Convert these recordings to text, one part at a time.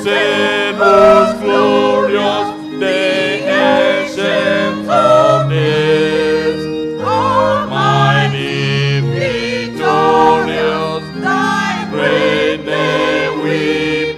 blessed, most glorious, the ancient of days, almighty, victorious, thy great name we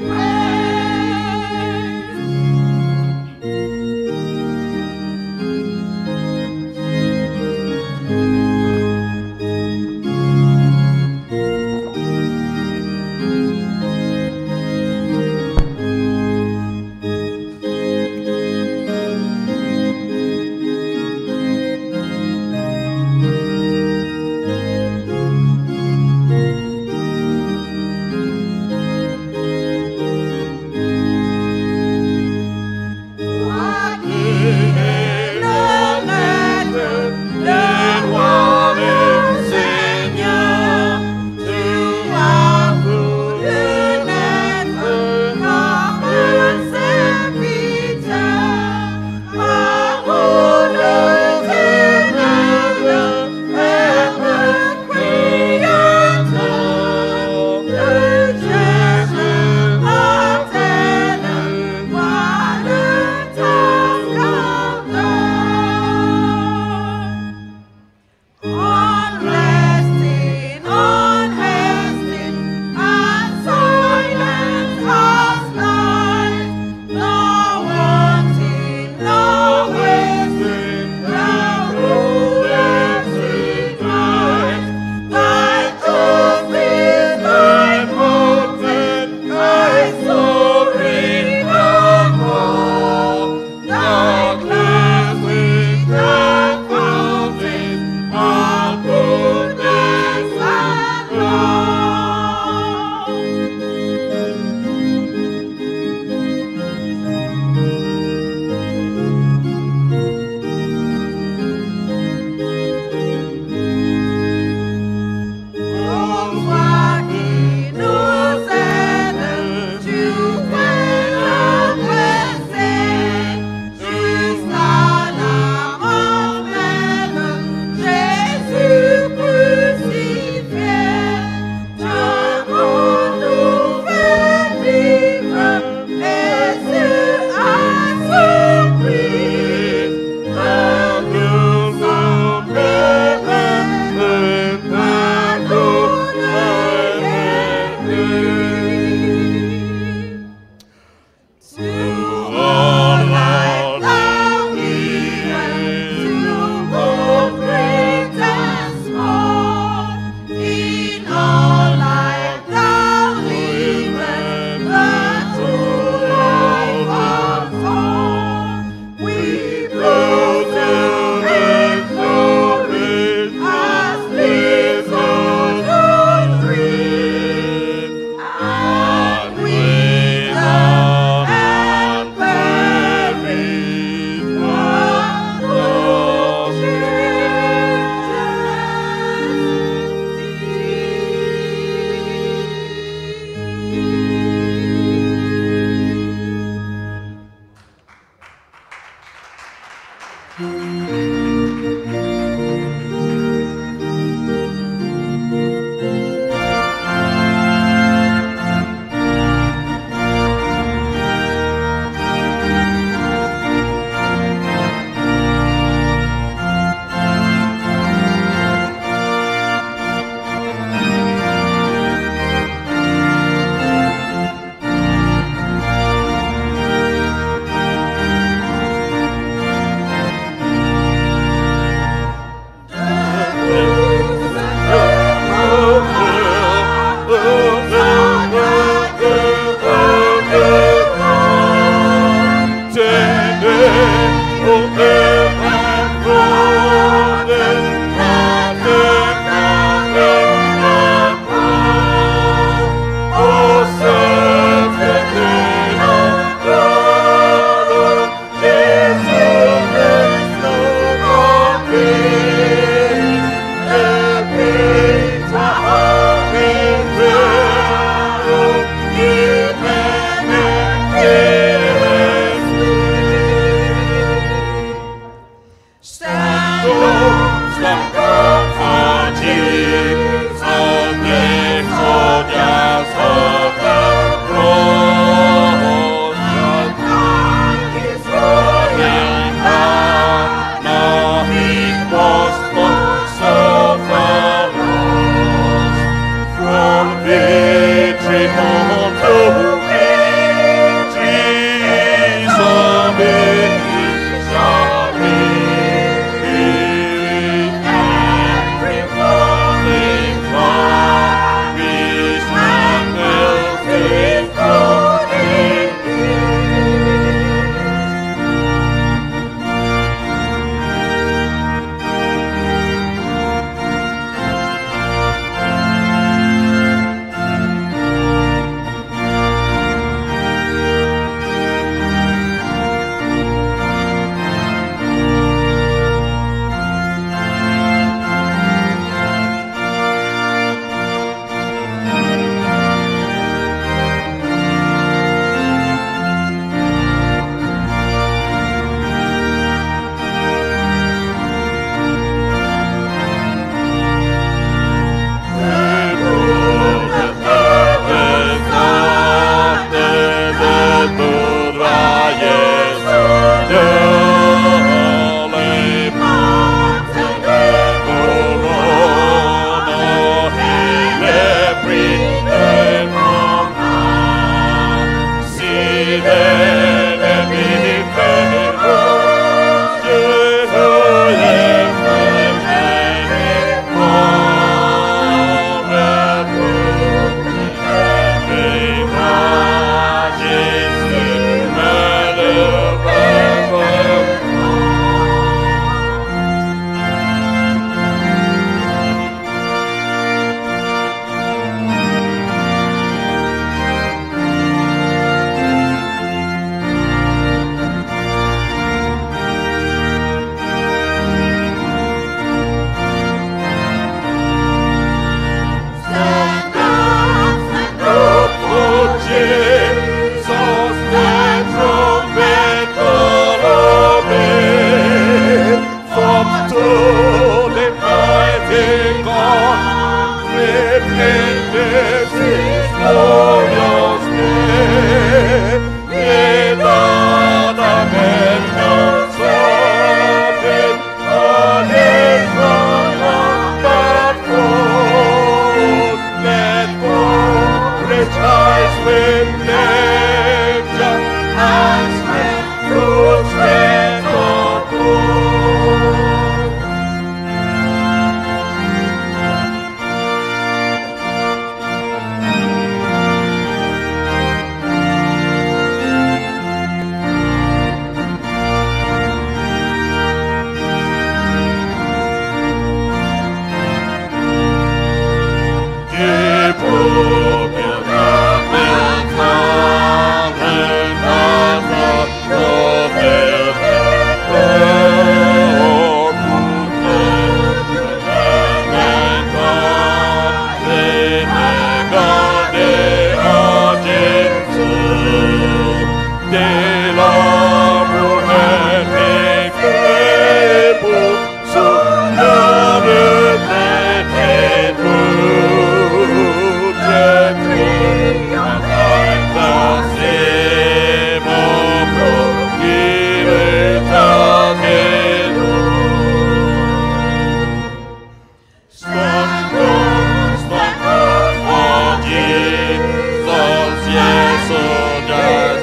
soldiers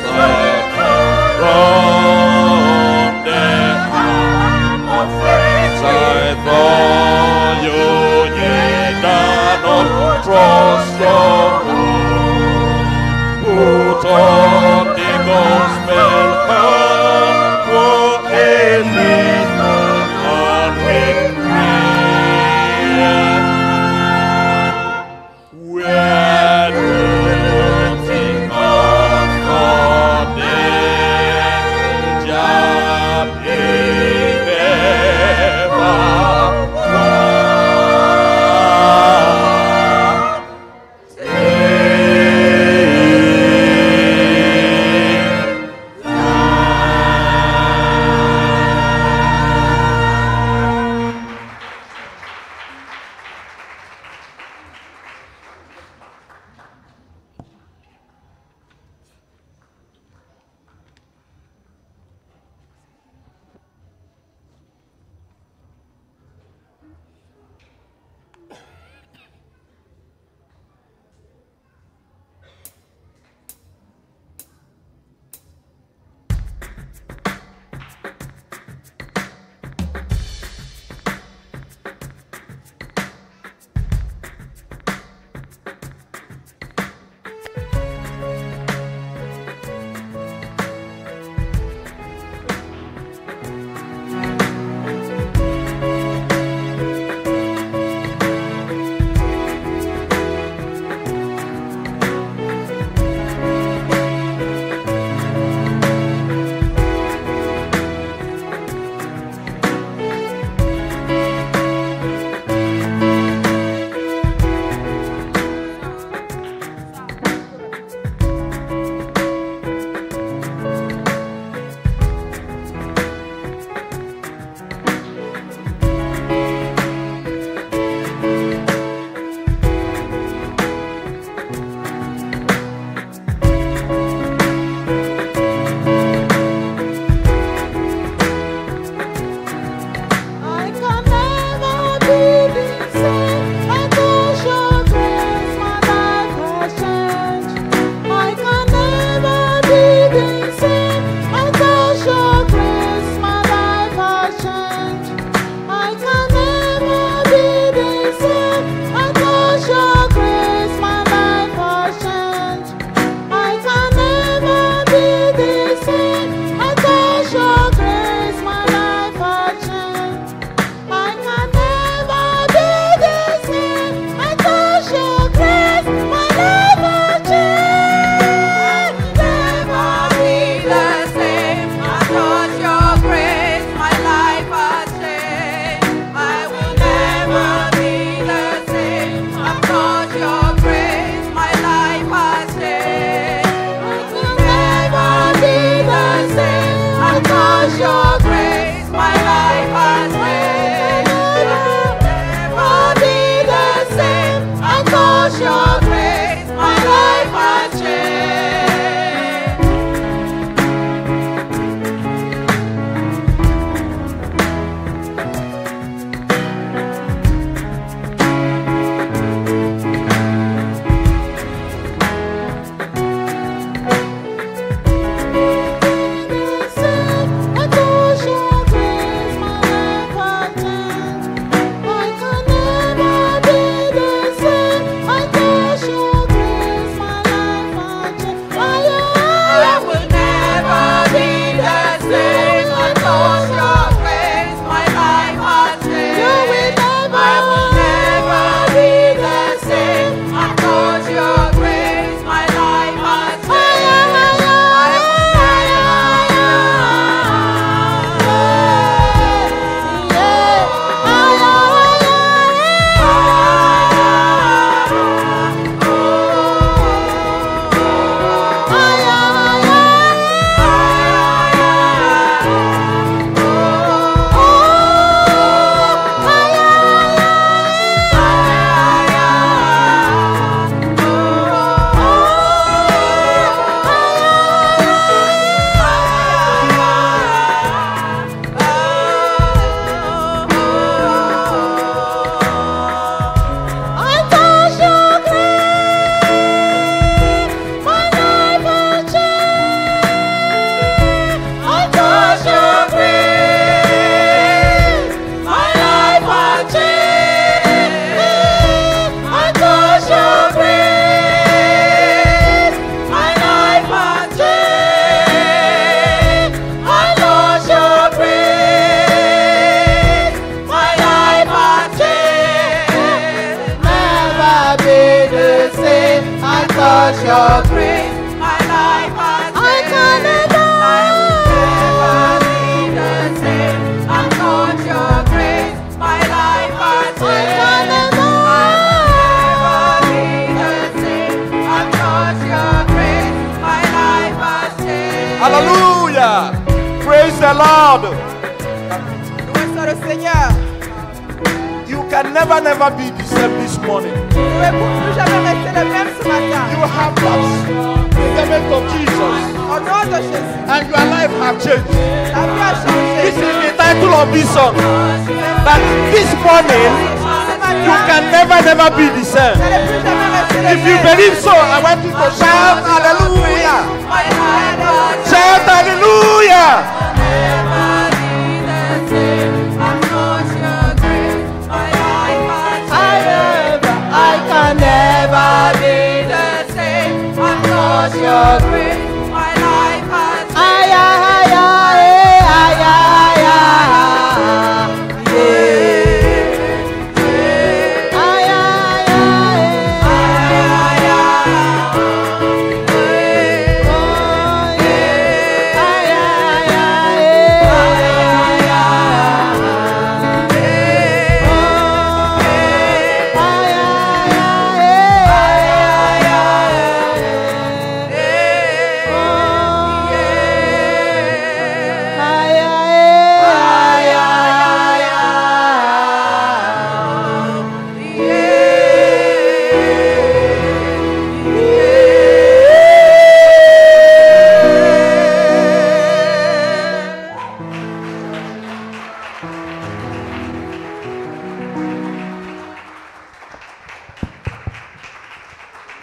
from the arm of faith. I thought you did not trust your put on the gospel, what is written on with prayer. When looking on for the job in ever was. your grace, my life has changed. I will never be the same. I'm not your grace, my life has changed. I will never be the same. I'm not your grace, my life has changed. Hallelujah. Praise the Lord. Loué soit le Seigneur. You can never be the same this morning. Vous ne pouvez plus jamais rester le même ce matin. You have lost in the name of Jesus. Au nom de Jésus, And your life have changed. la vie a This changé. is the title of this song. That this morning, you can never be the same. Vous n'allez plus jamais rester le If you même. believe so, I want you to shout hallelujah. Shout hallelujah. I can never be the same. I'm not your grace. My life has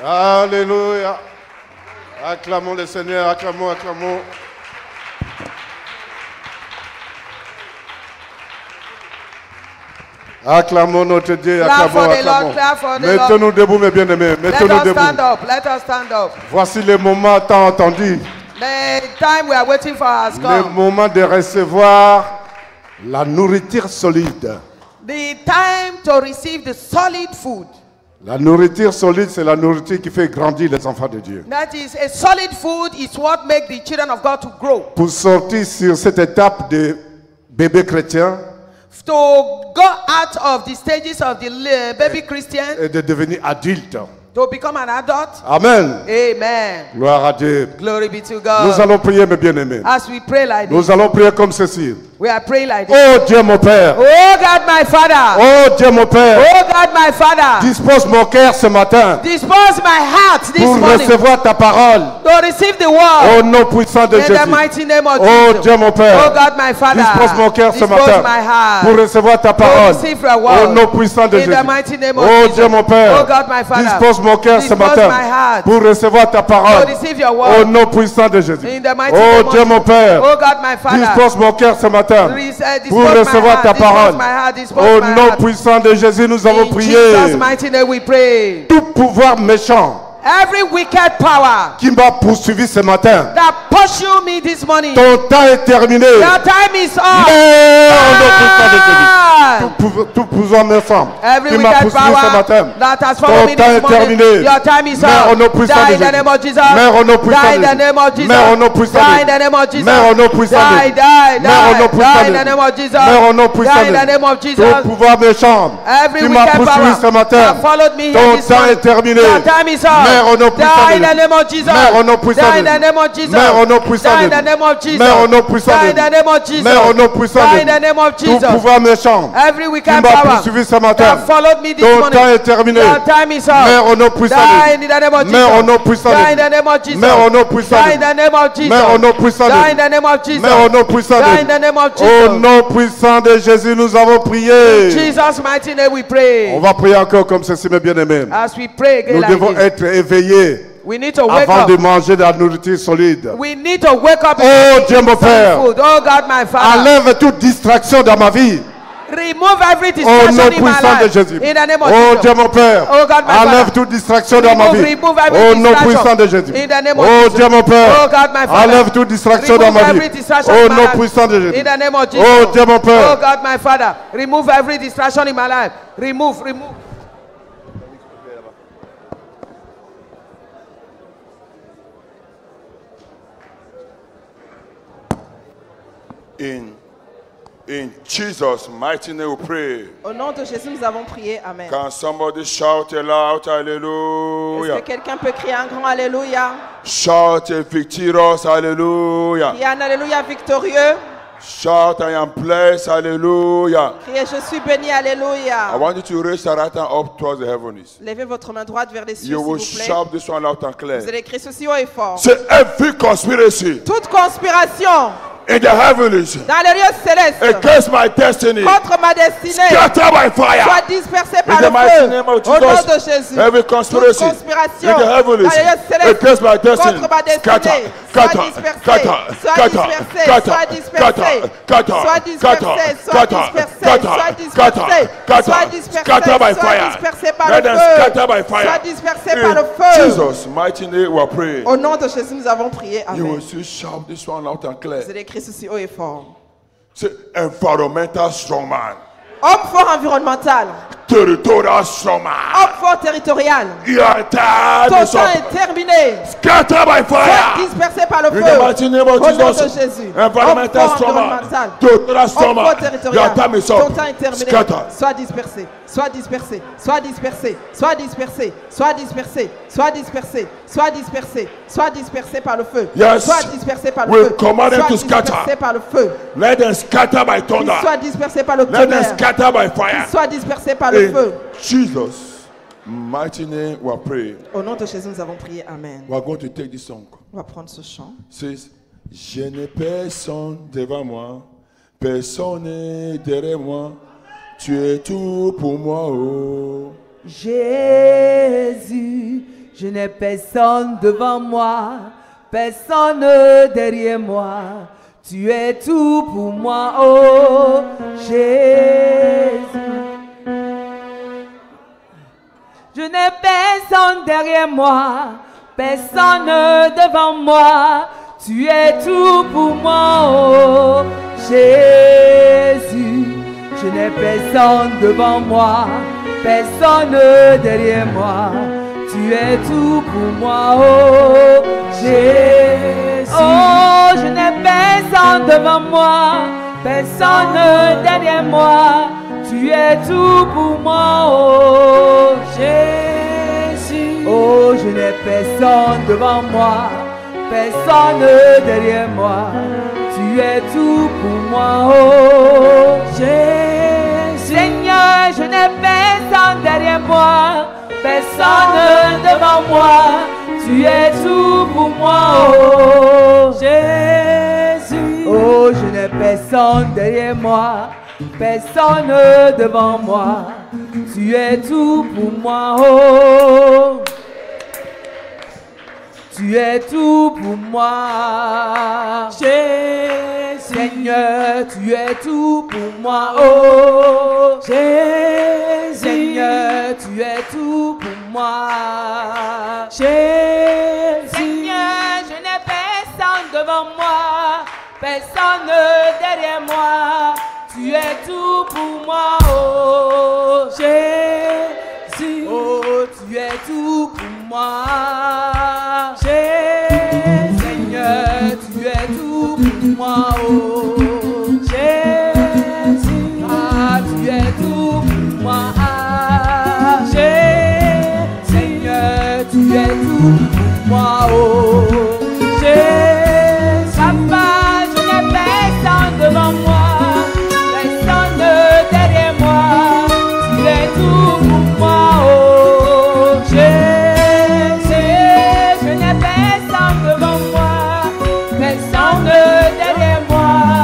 Alléluia. Acclamons le Seigneur, acclamons, acclamons. Acclamons notre Dieu, Clap for acclamons, the Lord, acclamons. clap for the Lord. Mettons-nous debout, mes bien-aimés, Let mettons-nous us stand debout. up. Let us stand up. Voici le moment tant attendu, The time we are waiting for has le come. moment de recevoir la nourriture solide. The time to receive the solid food. La nourriture solide, c'est la nourriture qui fait grandir les enfants de Dieu. That is, a solid food is what makes the children of God to grow. Pour sortir sur cette étape de bébé chrétien To go out of the stages of the baby Christian, et de devenir adulte. to become an adult. Amen. Amen. Gloire à Dieu. Glory be to Nous God. allons prier, mes bien-aimés. As we pray like this, Nous allons prier comme ceci. we are praying like this. Oh Dieu mon Père. Oh God, my Father. Oh Dieu mon Père. Oh God, my Father. Dispose mon cœur ce matin Dispose my heart this pour morning recevoir ta parole. to receive the word. Au nom puissant de In the Jésus. mighty name of Oh Jesus. Dieu mon Oh Père. God, my Father. Dispose mon cœur ce Dispose matin my heart pour recevoir ta to parole. receive your Au word. nom puissant de In Jésus. the mighty name of Oh Jesus. Dieu mon Père. Oh God, my Father. Dispose mon cœur ce Dispose matin my heart pour recevoir ta to parole. receive your Au word. nom puissant de Jésus. In the mighty Oh name of Dieu mon Jesus. Père. Oh God, my Father. Dispose mon cœur ce matin Dispose pour my recevoir heart, ta dispose parole. my heart, dispose Au my nom heart. puissant de Jésus, nous avons In prié. Jesus' mighty name we pray. Tout pouvoir méchant Every wicked power qui m'a poursuivi ce matin, that pursue me this morning, ton temps est terminé. your time is up. Mais au nom puissant de Jésus, Ah! tout pouvoir méchant Every qui m'a wicked poursuivi ce power matin, that has ton followed me temps est this morning, terminé. your time is Mère au nom up. puissant de Die in the Jésus. name of Jesus. Mère au nom puissant Die de in the Jésus. name of Jesus. Mère au nom puissant de Die in Jésus. the name of Jesus. Mère au nom puissant de Die, Jésus. die, Mère au nom die. puissant Die de in the Jésus. name of Jesus. Mère au nom puissant Die in de the name of Jésus. Jesus. Tout pouvoir méchant Every qui m'a wicked poursuivi ce power matin, that followed me here ton this temps morning, est terminé. your time is up. Mère au nom puissant Die de in the Jésus. name of Jesus. Mère au nom puissant Die de in the Jésus. name of Jesus. Mère au nom puissant Die de in the Jésus. name of Jesus. Mère au nom puissant Die de in the Jésus. name of Jesus. Mère au nom puissant Die de in the name of Jésus. Tout Jesus. pouvoir méchant Every qui wicked m'a power poursuivi ce matin, that followed me this ton morning, temps est terminé. your time is up. Mère au nom puissant Die de in the name of Jésus. Mère au nom Jesus. puissant Die in de the Jésus. name of Jesus. Mère au nom puissant Die de in the Jésus. name of Jesus. Mère au nom puissant de Die in Jésus. the name of Jesus. Mère au nom puissant de Die in Jésus. the name of Au Jesus. nom puissant de Jésus, nous avons prié. Jesus' mighty name we pray. On va prier encore comme ceci, mes bien-aimés. As we pray again Nous like devons this, être éveillés we need to wake avant up. de manger de la nourriture solide. We need to wake up. Oh Dieu mon Père, Food. Oh God, my Father. enlève toute distraction dans ma vie. Remove every Au distraction nom in my puissant de life. Jésus. In the name of Oh Jesus. Dieu mon Père, Oh God, my enlève Father. toute distraction dans ma vie. Remove every Au nom distraction. puissant de Jésus. In the name of Oh Jesus. Dieu mon Père, Oh God, my Father. enlève toute distraction dans Remove ma every vie. distraction Au in my nom life. puissant de Jésus. In the name of Jesus. Oh Dieu mon Oh Père. God, my Father. Remove every distraction in my life. Remove. In Jesus' mighty name we pray. Au nom de Jésus, nous avons prié. Amen. Can somebody shout aloud, Est-ce hallelujah? que quelqu'un peut crier un grand Alléluia? Shout a victorious, hallelujah. Crier un Alléluia victorieux. Shout, I am blessed, hallelujah. Crier, je suis béni, I Alléluia. want you to raise your right hand up towards the heavens. Levez votre main droite vers les cieux, You s'il will vous plaît. shout this one loud and Vous clear. allez crier ceci haut et fort. Say every conspiracy Toute conspiration in the heavens dans les lieux célestes against my destiny, contre ma destinée scatter by fire. soit dispersée par In le the mighty feu. name of Au nom Jesus, de Jésus. every Toute conspiracy conspiration in the dans heavens les lieux célestes against my destiny, contre ma destinée scatter, soit scatter, dispersée, scatter, soit scatter, dispersée, scatter, soit dispersée, scatter, soit dispersée, soit dispersée, soit dispersée, scatter by soit fire. dispersée par Let le them feu, scatter by fire. soit dispersée par le In feu. Jesus' mighty name we are praying. Au nom de Jésus, nous avons prié. You will Amen. still shout this one loud and clear. Vous allez crier ceci haut et fort. Say environmental strongman, Homme fort environnemental, territorial strongman. homme fort territorial. Your time Ton is temps up. est terminé. Scatter by Sois fire. dispersé par le In feu. the mighty name of Au nom de Jesus. Jésus. Environmental Homme fort strongman, environnemental. territorial Homme strongman. fort territorial. Your time is Ton up. temps est terminé. Scatter. Sois dispersé. Sois dispersé. Sois dispersé. Sois dispersé. Sois dispersé. Sois dispersé. Sois dispersé. Sois dispersé par le feu. Yes. Sois dispersé par le We feu. command them Sois to scatter. dispersé par le feu. Let them scatter by thunder. Sois dispersé par le Let them tonnerre. scatter by fire. Sois dispersé par le In feu. Jesus' mighty name we are praying. Au nom de Jésus, nous avons prié. Amen. We are going to take this song. On va prendre ce chant. Says, je n'ai personne devant moi, personne n'est derrière moi. Tu es tout pour moi, oh. Jésus, je n'ai personne devant moi, personne derrière moi. Tu es tout pour moi, oh Jésus. Je n'ai personne derrière moi, personne devant moi. Tu es tout pour moi, oh Jésus. Je n'ai personne devant moi, personne derrière moi. Tu es tout pour moi, oh Jésus. Oh, je n'ai personne devant moi, personne derrière moi. Tu es tout pour moi, oh Jésus. Oh, je n'ai personne devant moi, personne derrière moi. Tu es tout pour moi, oh Jésus. Seigneur, je n'ai personne derrière moi, personne devant moi. Tu es tout pour moi, oh Jésus. Oh, je n'ai personne derrière moi, personne devant moi. Tu es tout pour moi, oh. Tu es tout pour moi, Seigneur, tu es tout pour moi, oh Jésus. Seigneur, tu es tout pour moi, Jésus. Seigneur, je n'ai personne devant moi, personne derrière moi. Tu es tout pour moi, oh Jésus. Oh, tu es tout pour moi. Seigneur, tu es tout pour moi, oh Jésus. Ah, tu es tout pour moi, Seigneur, tu es tout pour moi, oh Jésus. Papa, je n'ai personne devant moi, personne derrière moi. Tu es tout pour moi, oh Jésus. Je n'ai personne devant moi, personne derrière moi.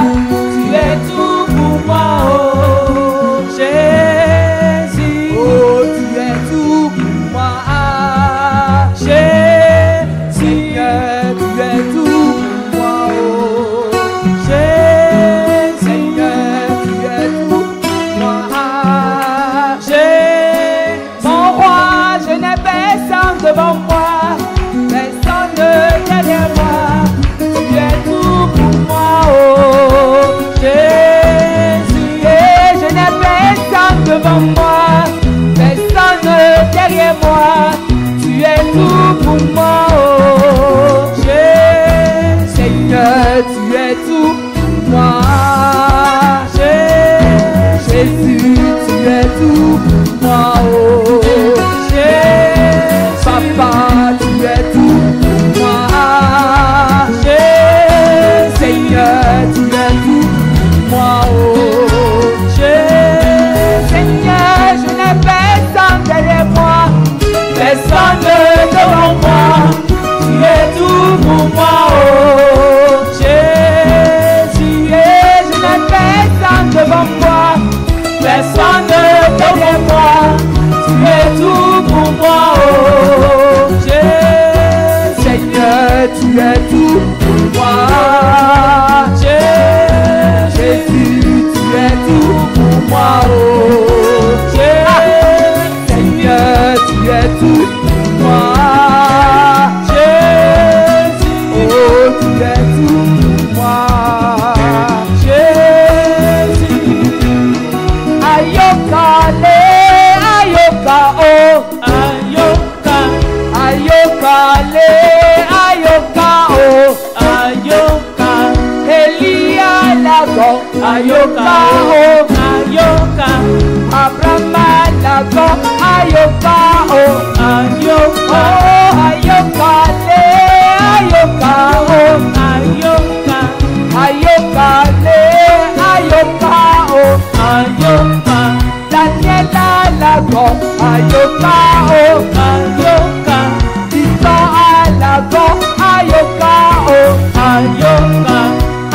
pour moi. Jésus, tu es tout pour moi. Oh, Seigneur, tu es tout pour moi. Jésus, oh, tu es tout pour moi. Jésus, ayoka le, ayoka oh, ayoka, ayoka le, ayoka oh, ayoka, Elia lago, ayoka oh, ayoka, Abraham lago, ayoka oh, ayoka, oh, ayoka le, ayoka oh, ayoka, ayoka le, ayoka oh, ayoka, Daniela lago, ayoka oh, ayoka, Tito alago, ayoka oh, ayoka,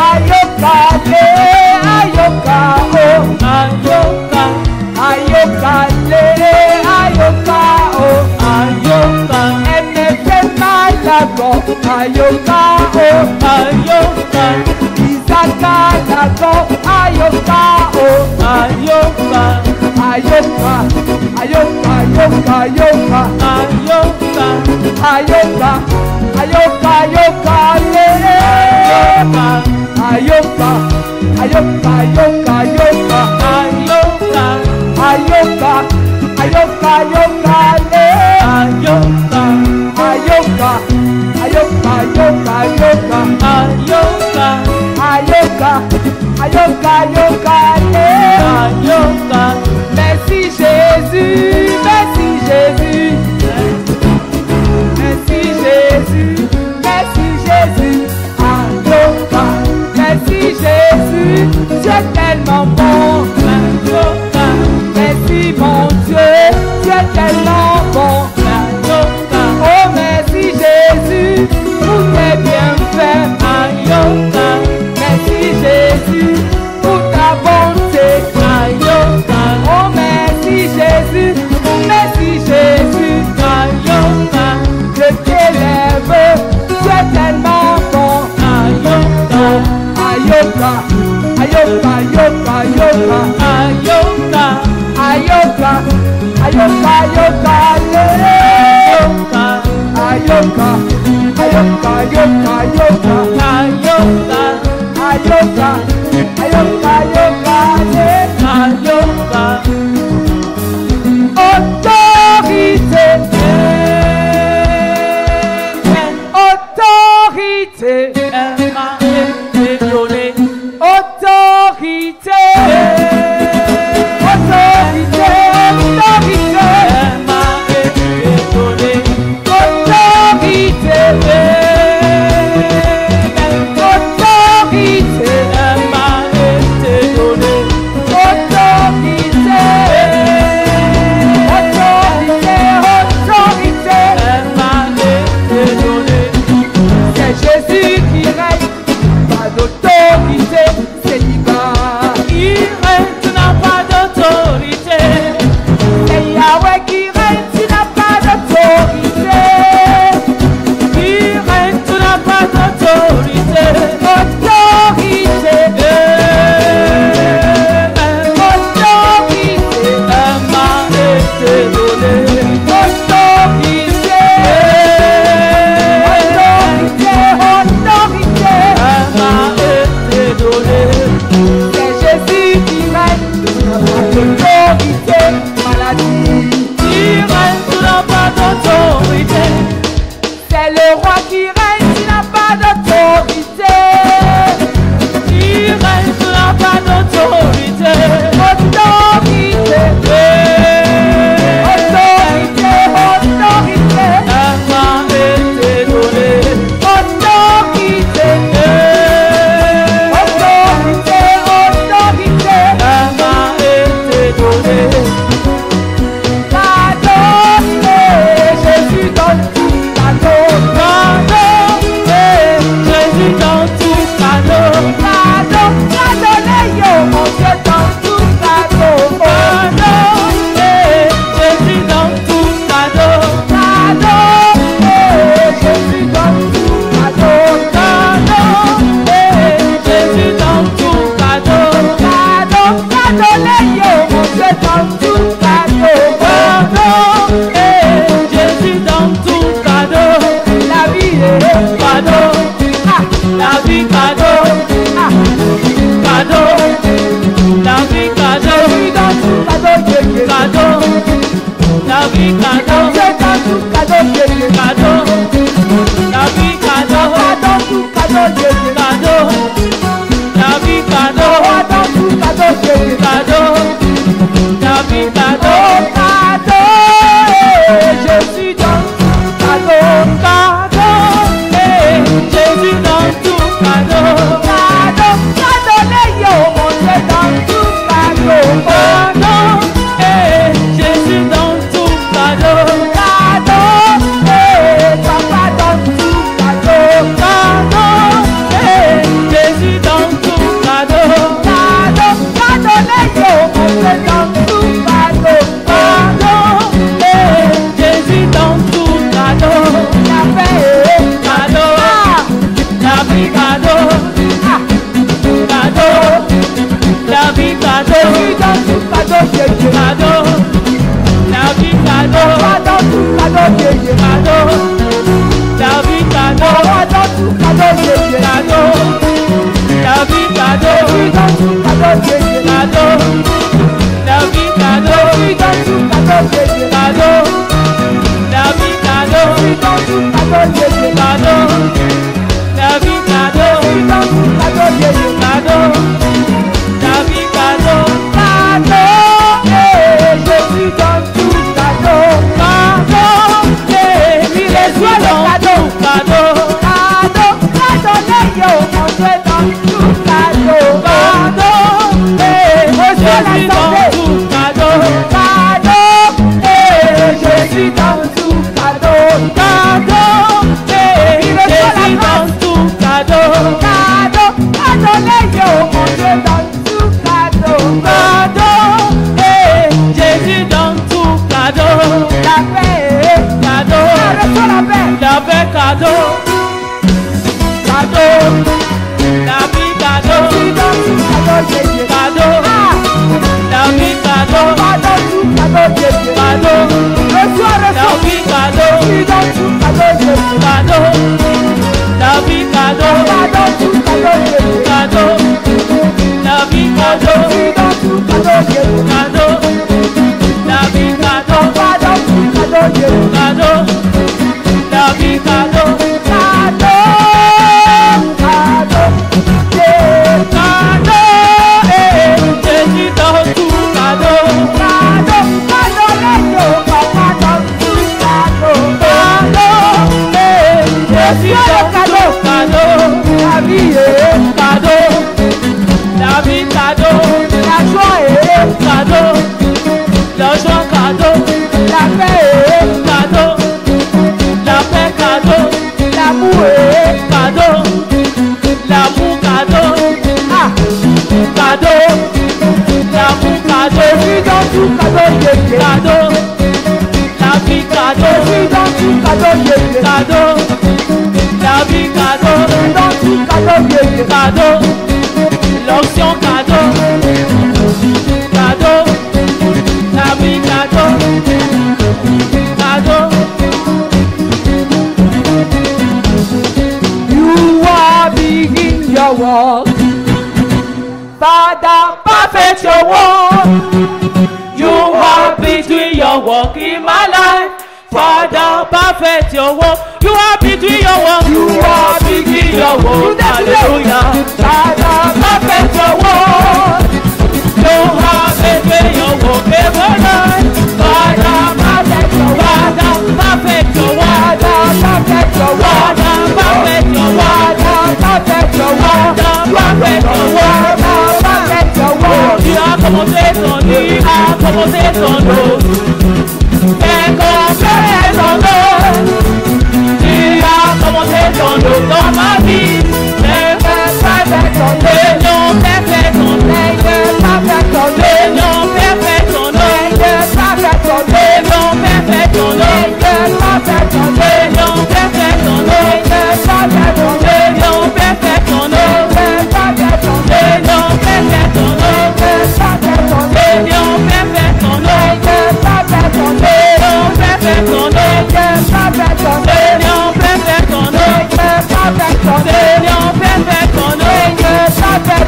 ayoka le, ayoka oh, ayoka, ayoka le, ayoka oh, ayoka, emefe malago, ayoka oh, ayoka, Isaka lago, ayoka oh, ayoka, ayoka, ayoka, ayoka, ayoka, ayoka, ayoka, ayoka, ayoka le, ayoka, ayoka, ayoka, ayoka, ayoka, ayoka, ayoka, ayoka le, ayoka, ayoka, ayoka, ayoka, ayoka, ayoka, ayoka, ayoka le, ayoka. Merci Jésus, merci Jésus, merci Jésus, merci Jésus, ayoka, merci Jésus, tu es tellement bon, ayoka, merci mon Dieu, tu es tellement bon, ayoka, oh merci Jésus, pour tes bienfaits, ayoka, merci Jésus, pour ta bonté, ayoka, oh merci Jésus, merci Jésus, ayoka, je t'élève, tu es tellement bon, ayoka, ayoka, ayoka, ayoka, ayoka, ayoka, ayoka, ayoka, ayoka, ayoka, ayoka, ayoka, ayoka, ayoka, ayoka, ayoka, ayoka, autorité, autorité, elle m'a été donnée, autorité, autorité, autorité, elle m'a été donnée, autorité, vie cadeau, cadeau, la vie cadeau, cadeau, la vie cadeau, cadeau, la vie cadeau, cadeau, la vie cadeau, cadeau, la vie cadeau, cadeau, Jésus donne cadeau, cadeau, Jésus donne tout cadeau, cadeau, cadeau, les yo, mon Dieu donne tout cadeau, cadeau, Jésus donne tout cadeau, cadeau, papa donne tout cadeau, cadeau, Jésus donne tout cadeau, cadeau, cadeau, les yo, mon Dieu donne tout cadeau, cadeau, Jésus donne tout cadeau, la paix, cadeau, la vie cadeau, cadeau, la vie cadeau, cadeau, cadeau, la vie cadeau, cadeau, cadeau, la vie cadeau, cadeau, la vie cadeau, cadeau, la vie cadeau, cadeau, la vie cadeau, cadeau, la vie cadeau, cadeau, la vie cadeau, cadeau, Jésus donne tout cadeau, cadeau, il est soit le cadeau, cadeau, cadeau, cadeau, les yo, mon Dieu donne tout cadeau, cadeau, Jésus donne tout cadeau, cadeau, Jésus donne tout cadeau, cadeau, Jésus donne tout cadeau, cadeau, cadeau, les yo, mon Dieu donne tout cadeau, cadeau, Jésus donne tout cadeau, la paix, cadeau, la paix, cadeau, cadeau, la vie cadeau, cadeau, la vie cadeau, cadeau, la vie cadeau, cadeau, la vie cadeau, cadeau, la vie cadeau, cadeau, la vie cadeau, cadeau, la vie cadeau, Jésus donne tout cadeau, cadeau, cadeau, les yo, papa donne tout cadeau, cadeau, Jésus donne cadeau, cadeau, la vie est cadeau, la vie cadeau, la joie est cadeau, l'argent cadeau, la paix est cadeau, la paix cadeau, l'amour est cadeau, l'amour cadeau, cadeau, l'amour cadeau, tout cadeau, cadeau, la vie cadeau, cadeau, la vie cadeau, cadeau, l'onction cadeau, cadeau, la vie cadeau, cadeau. You are begin your work, Father, perfect your work. You are between your work in my life, Father, perfect your work. You are between your work, you are between your work, hallelujah. Father, perfect your work. You are between your work every night, Father, perfect your work. Father, perfect your work. Father, perfect your work. Father, perfect your work. Father, perfect your work. Perfect your work. Perfect your work. Tu as commencé ton lit, as commencé ton dos. Et commencé ton dos. Tu as commencé ton dos dans ma vie. Mais perfect ton dos. Non, perfect ton dos. Perfect ton dos. Non, perfect ton dos. Perfect ton dos. Non, perfect ton dos. Perfect ton dos. Non, perfect ton dos. Perfect ton dos. Non, perfect ton dos. Perfect ton dos. Non, perfect ton dos. Perfect ton dos. Non, perfect ton dos. Perfect ton dos. Non, perfect ton dos. Perfect ton dos. Non, perfect ton dos. Perfect ton dos. Non, perfect ton dos.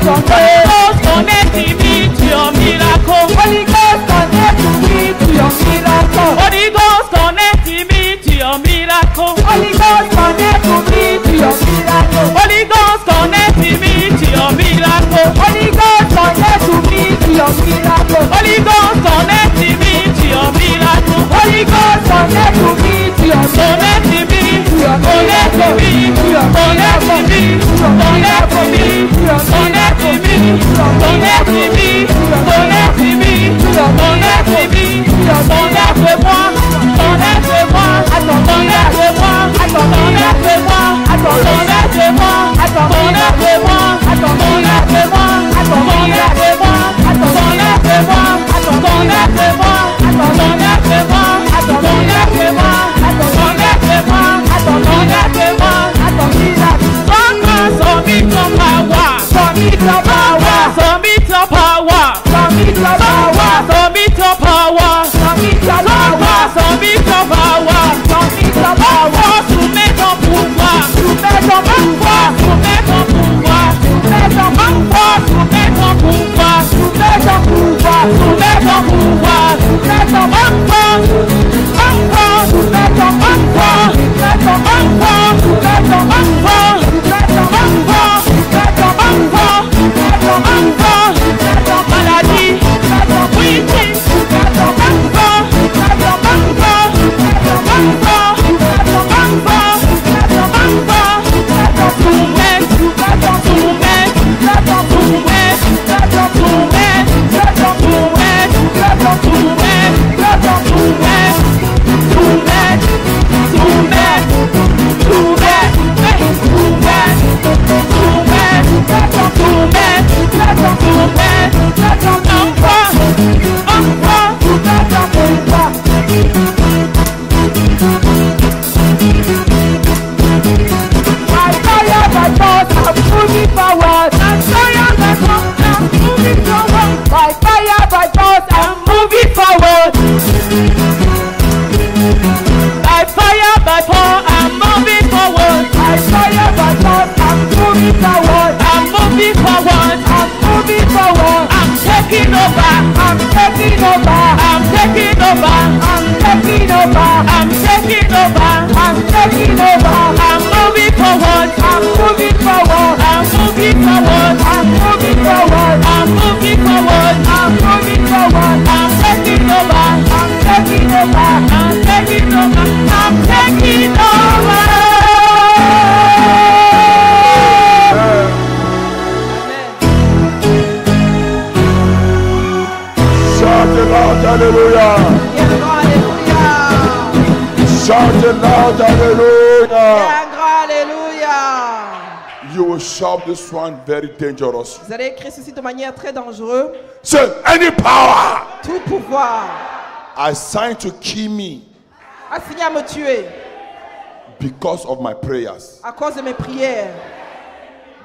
Ghost, connect me to your miracle. Holy Ghost, connect me to your miracle. Holy Ghost, connect me to your miracle. Holy Ghost, connect me to your miracle. Holy Ghost, connect me to your miracle. Holy Ghost, connect me to your miracle. Holy Ghost, connect me to your miracle. Holy Ghost, connect me to your Connect me, connect me, connect me, connect me, connect me, connect me, connect me, connect me, connecte-moi, connecte-moi, connecte-moi, connecte-moi, connecte-moi, connecte-moi, connecte-moi, connecte-moi, connecte-moi, connecte-moi, connecte-moi, Hallelujah. Shout it loud, hallelujah. You will shout this one very dangerous. Vous allez écrire ceci de manière très dangereuse. Say, any power Tout pouvoir assigned to kill me assigné à me tuer because of my prayers. à cause de mes prières.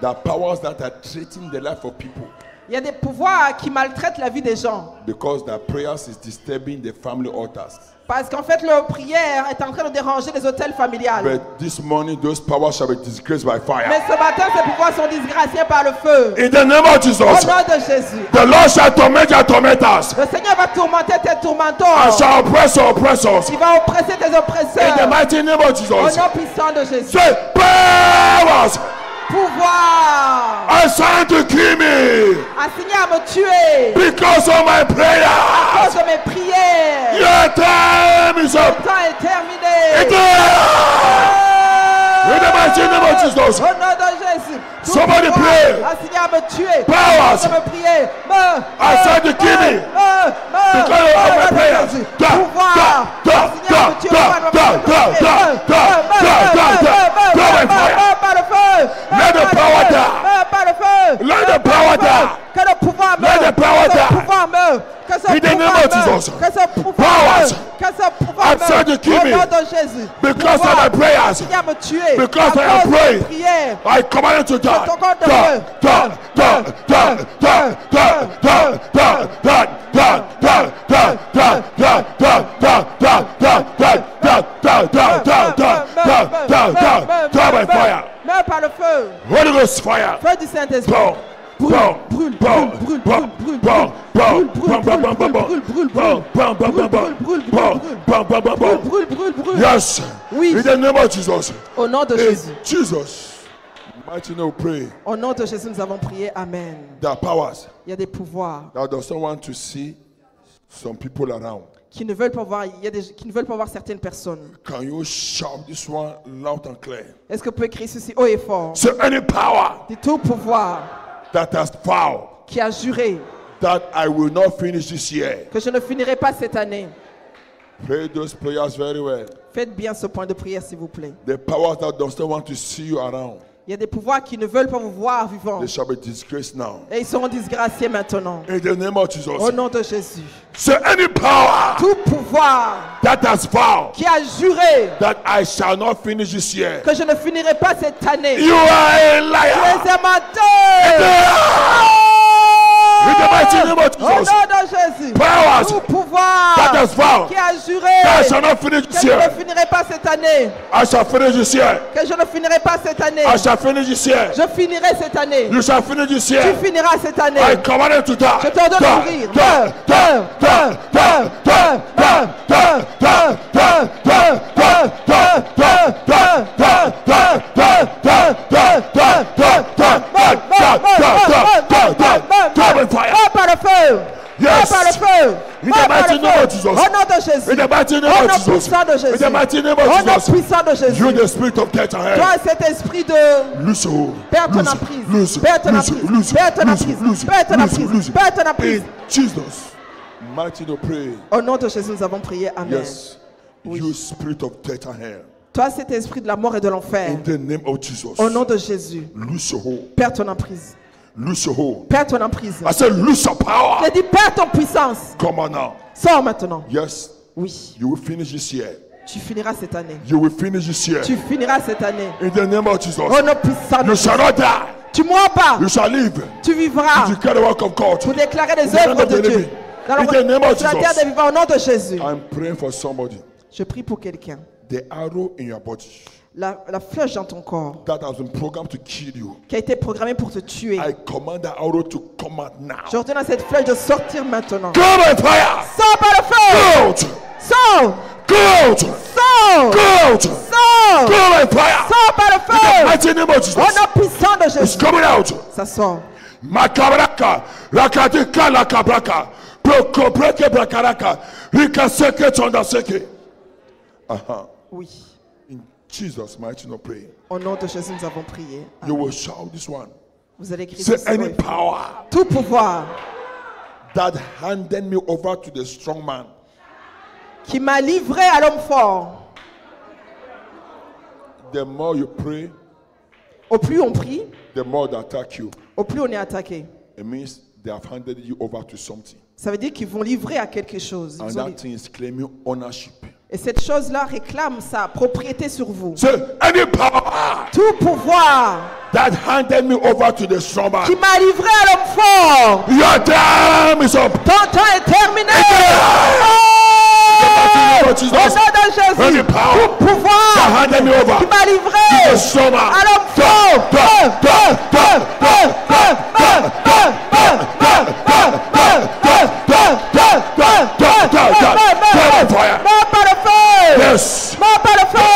The powers that are threatening the life of people. Il y a des pouvoirs qui maltraitent la vie des gens. Because their prayers is disturbing the family altars. Parce qu'en fait, leur prière est en train de déranger les hôtels familiales. But this morning, those powers shall be disgraced by fire. Mais ce matin, ces pouvoirs sont disgraciés par le feu. In the name of Jesus, Au nom de Jésus. the Lord shall torment your tormentors. Le Seigneur va tourmenter tes And tourmenteurs. shall oppress your oppressors. Il va oppresser tes In the oppresseurs. mighty name of Au Jesus. nom puissant de Jésus. Say, powers Pouvoir assigned to kill me assigné à me tuer because of my à prayers. cause de mes prières. Your time is up. Le temps est terminé. It is. In the mighty name of Jesus. Au nom de Jésus. Tout Somebody pouvoir pray. assigné à me tuer. Powers De me prier. assigned to kill me because of my prayers. Pouvoir assigné à me tuer. By fire. Par le feu. Let the power die. Par le feu. Let the power die. Que le pouvoir Let the power que die. ce pouvoir meurt. Que ce In the name pouvoir of meurt. Jesus. Que ce pouvoir Powers meurt. Que ce pouvoir assigned to meurt. kill Au me nom de Jésus. because of Pouvoir my prayers. assigné à me tuer. Because à I have cause de prayed. mes prières. I command you to die. Je t'accorde de Die, feu. die, die, die, die, die, die, die, die, die, die by fire. Meurs par le feu. Holy Ghost fire. Feu du Saint-Esprit. Go, Yes. Oui. In the name of Jesus. Au nom de Jésus. Jesus. Mighty name we pray. Au nom de Jésus, nous avons prié. Amen. There are powers Il y a des pouvoirs that doesn't want to see some people around. qui ne veulent pas voir. Il y a qui ne veulent pas voir certaines personnes. Can you shout this one loud and clear? Est-ce que vous pouvez crier ceci haut et fort? So any power De tout pouvoir that has vowed qui a juré that I will not finish this year. que je ne finirai pas cette année. Pray those prayers very well. Faites bien ce point de prière, s'il vous plaît. The powers that doesn't want to see you around, Il y a des pouvoirs qui ne veulent pas vous voir vivant. they shall be disgraced now. Et ils seront disgraciés maintenant. In the name of Jesus. Au nom de Jésus. So any power Tout pouvoir that has vowed qui a juré that I shall not finish this year, que je ne finirai pas cette année. you are a Tu liar. es un menteur. In the mighty name of Au nom Jesus. de Jésus. Powers Tout pouvoir that has vowed qui a that I juré shall not finish que this je ne year, finirai pas cette année. I shall finish this year. Que je ne finirai pas cette année. I shall finish this year. Je finirai cette année. You shall finish this Tu year. finiras cette année. I command it to die. Je t'ordonne de mourir. Meurs par le feu. Meurs par le feu. In the mighty name of Jesus. Au nom de Jésus. In the mighty name Au of nom Jesus. puissant de In Jésus. the mighty name Au of nom Jesus. puissant de Jésus. You the spirit of death and Toi, hell. cet esprit de Loose hold. perds ton Loose, emprise. loose, Perds ton loose, emprise. loose, Perds ton loose, emprise. loose, Perds ton loose, emprise. loose. Perds ton emprise. In Jesus. Mighty to pray. Au nom de Jésus, nous avons prié. Amen. Yes. Oui. You spirit of death and hell. Toi, cet esprit de la mort et de l'enfer. In the name of Jesus. Au nom de Jésus. Loose your hold. Perds ton emprise. Loose your hold. Perds ton emprise. I said loose your power. Je dis, perds ton puissance. Come on now. Sors maintenant. Yes. Oui. You will finish this year. Tu finiras cette année. You will finish this year. Tu finiras cette année. In the name of Jesus. Au nom puissant de You Jésus. shall not die. Tu mourras pas. You shall live. Tu vivras. To declare the work of God. Pour déclarer les In the name œuvres of de the Dieu. living. Dans In the name of sur la terre Jesus. des vivants. Au nom de Jésus. I'm praying for somebody. Je prie pour quelqu'un. The arrow in your body La flèche dans ton corps that has been programmed to kill you. qui a été programmée pour te tuer. I command that arrow to come out now. J'ordonne à cette flèche de sortir maintenant. Go by fire. Sors par le feu. Out. Sors. Go out. Sors. Go out. Sors. Go by fire. Sors par le In the feu. mighty name of Au Jesus. nom puissant de It's Jésus. coming out. Ça sort. Makabraka. Rakatika lakabraka. Prokobreke brakaraka. Rikaseke tondaseke. Oui. In Jesus' mighty name, pray. Au nom de Jésus, nous avons prié. You will shout this one. Vous allez crier Say ceci. any power Tout pouvoir that handed me over to the strong man. qui m'a livré à l'homme fort. The more you pray, Au plus on prie, the more they attack you. au plus on est attaqué. It means they have handed you over to something. Ça veut dire qu'ils vont livrer à quelque chose. And that thing is claiming ownership. Et cette chose-là réclame sa propriété sur vous. Say any power Tout pouvoir that handed me over to the strong qui man. m'a livré à l'homme fort. Your time is up. Ton temps est terminé. In the mighty name of Au Jesus. nom de Jésus, Any power tout pouvoir that handed me over qui m'a to livré the strong man. à l'homme fort. Meurs par le feu. Yes. Meurs par le feu.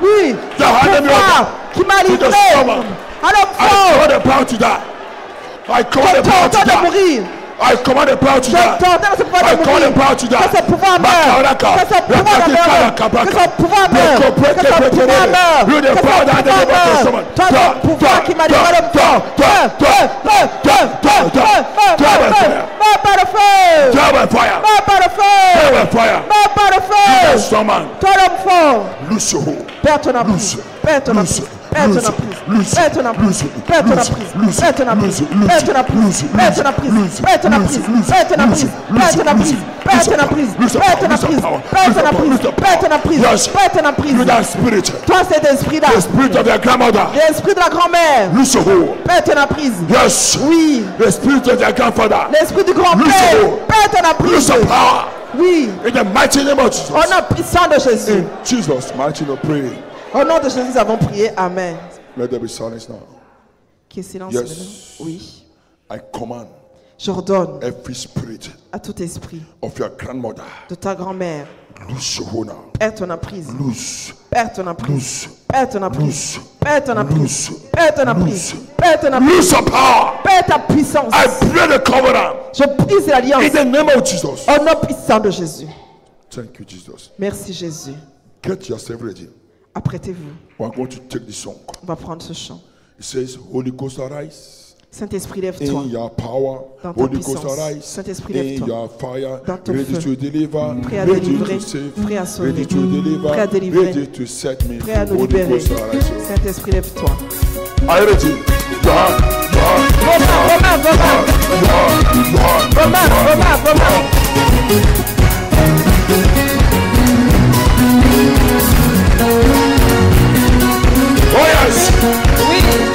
Oui. The handed me Pouvoir over qui m'a to the livré strong man. à l'homme I fort. command the power to die. I command Je the power to t'ordonne de die. mourir. I command the power to Je die. t'ordonne ce pouvoir I de command the mourir. power to die. Que ce pouvoir meure. Que ce pouvoir meure. Que ce pouvoir meure. Que ce pouvoir meure. You the Que ce power that handed me over to the strong pouvoir man. meure. Toi, le pouvoir qui m'a livré à l'homme fort. Meurs par le feu. Die by fire. Meurs par le Die feu. by fire. Meurs par le The feu. strong man. Toi, l'homme fort. Loose your hold. Perds ton emprise. Perds ton emprise. Perds ton emprise. Perds ton emprise. Perds ton emprise. Perds ton emprise. Perds ton emprise. Perds ton emprise. Perds ton emprise. Perds ton emprise. Perds ton emprise. Perds ton emprise. Perds ton emprise. Perds ton emprise. Perds ton emprise. Perds ton emprise. You that spirit. Toi, cet esprit-là, The spirit of your grandmother. l'esprit de la grand-mère, Loose your hold. perds ton emprise. Yes. Oui. The spirit of your grandfather. L'esprit du grand-père, Loose. perds ton emprise. Loose your power. Oui. In the mighty name of Jesus. Au nom puissant de Jésus. In Jesus' mighty name, pray. Au nom de Jésus, nous avons prié. Amen. Let there be silence now. Qui est silence Yes. maintenant? Oui. I command J'ordonne every spirit à tout esprit of your grandmother, de ta grand-mère, loose your hold now. perds ton emprise, Loose, perds ton emprise, loose, perds ton emprise, loose, perds ton emprise, loose, perds ton emprise, perds ton emprise, loose your power. perds ta puissance. I pray the covenant Je brise l'alliance in the name of Jesus. au nom puissant de Jésus. Thank you, Jesus. Merci Jésus. Get yourself ready. Apprêtez-vous. We're going to take this song. On va prendre ce chant. It says, Holy Ghost arise. Saint-Esprit, lève-toi. In your power, Dans ta Holy Ghost puissance. arise. Saint-Esprit, In lève-toi. your fire, Dans ton ready feu. to deliver, Prêt à ready délivrer, to save, prêt à sauver, ready to deliver, prêt à délivrer, ready to set me prêt à free. nous Holy libérer. Ghost arise. Saint-Esprit, lève-toi. Are you ready? Oh yes!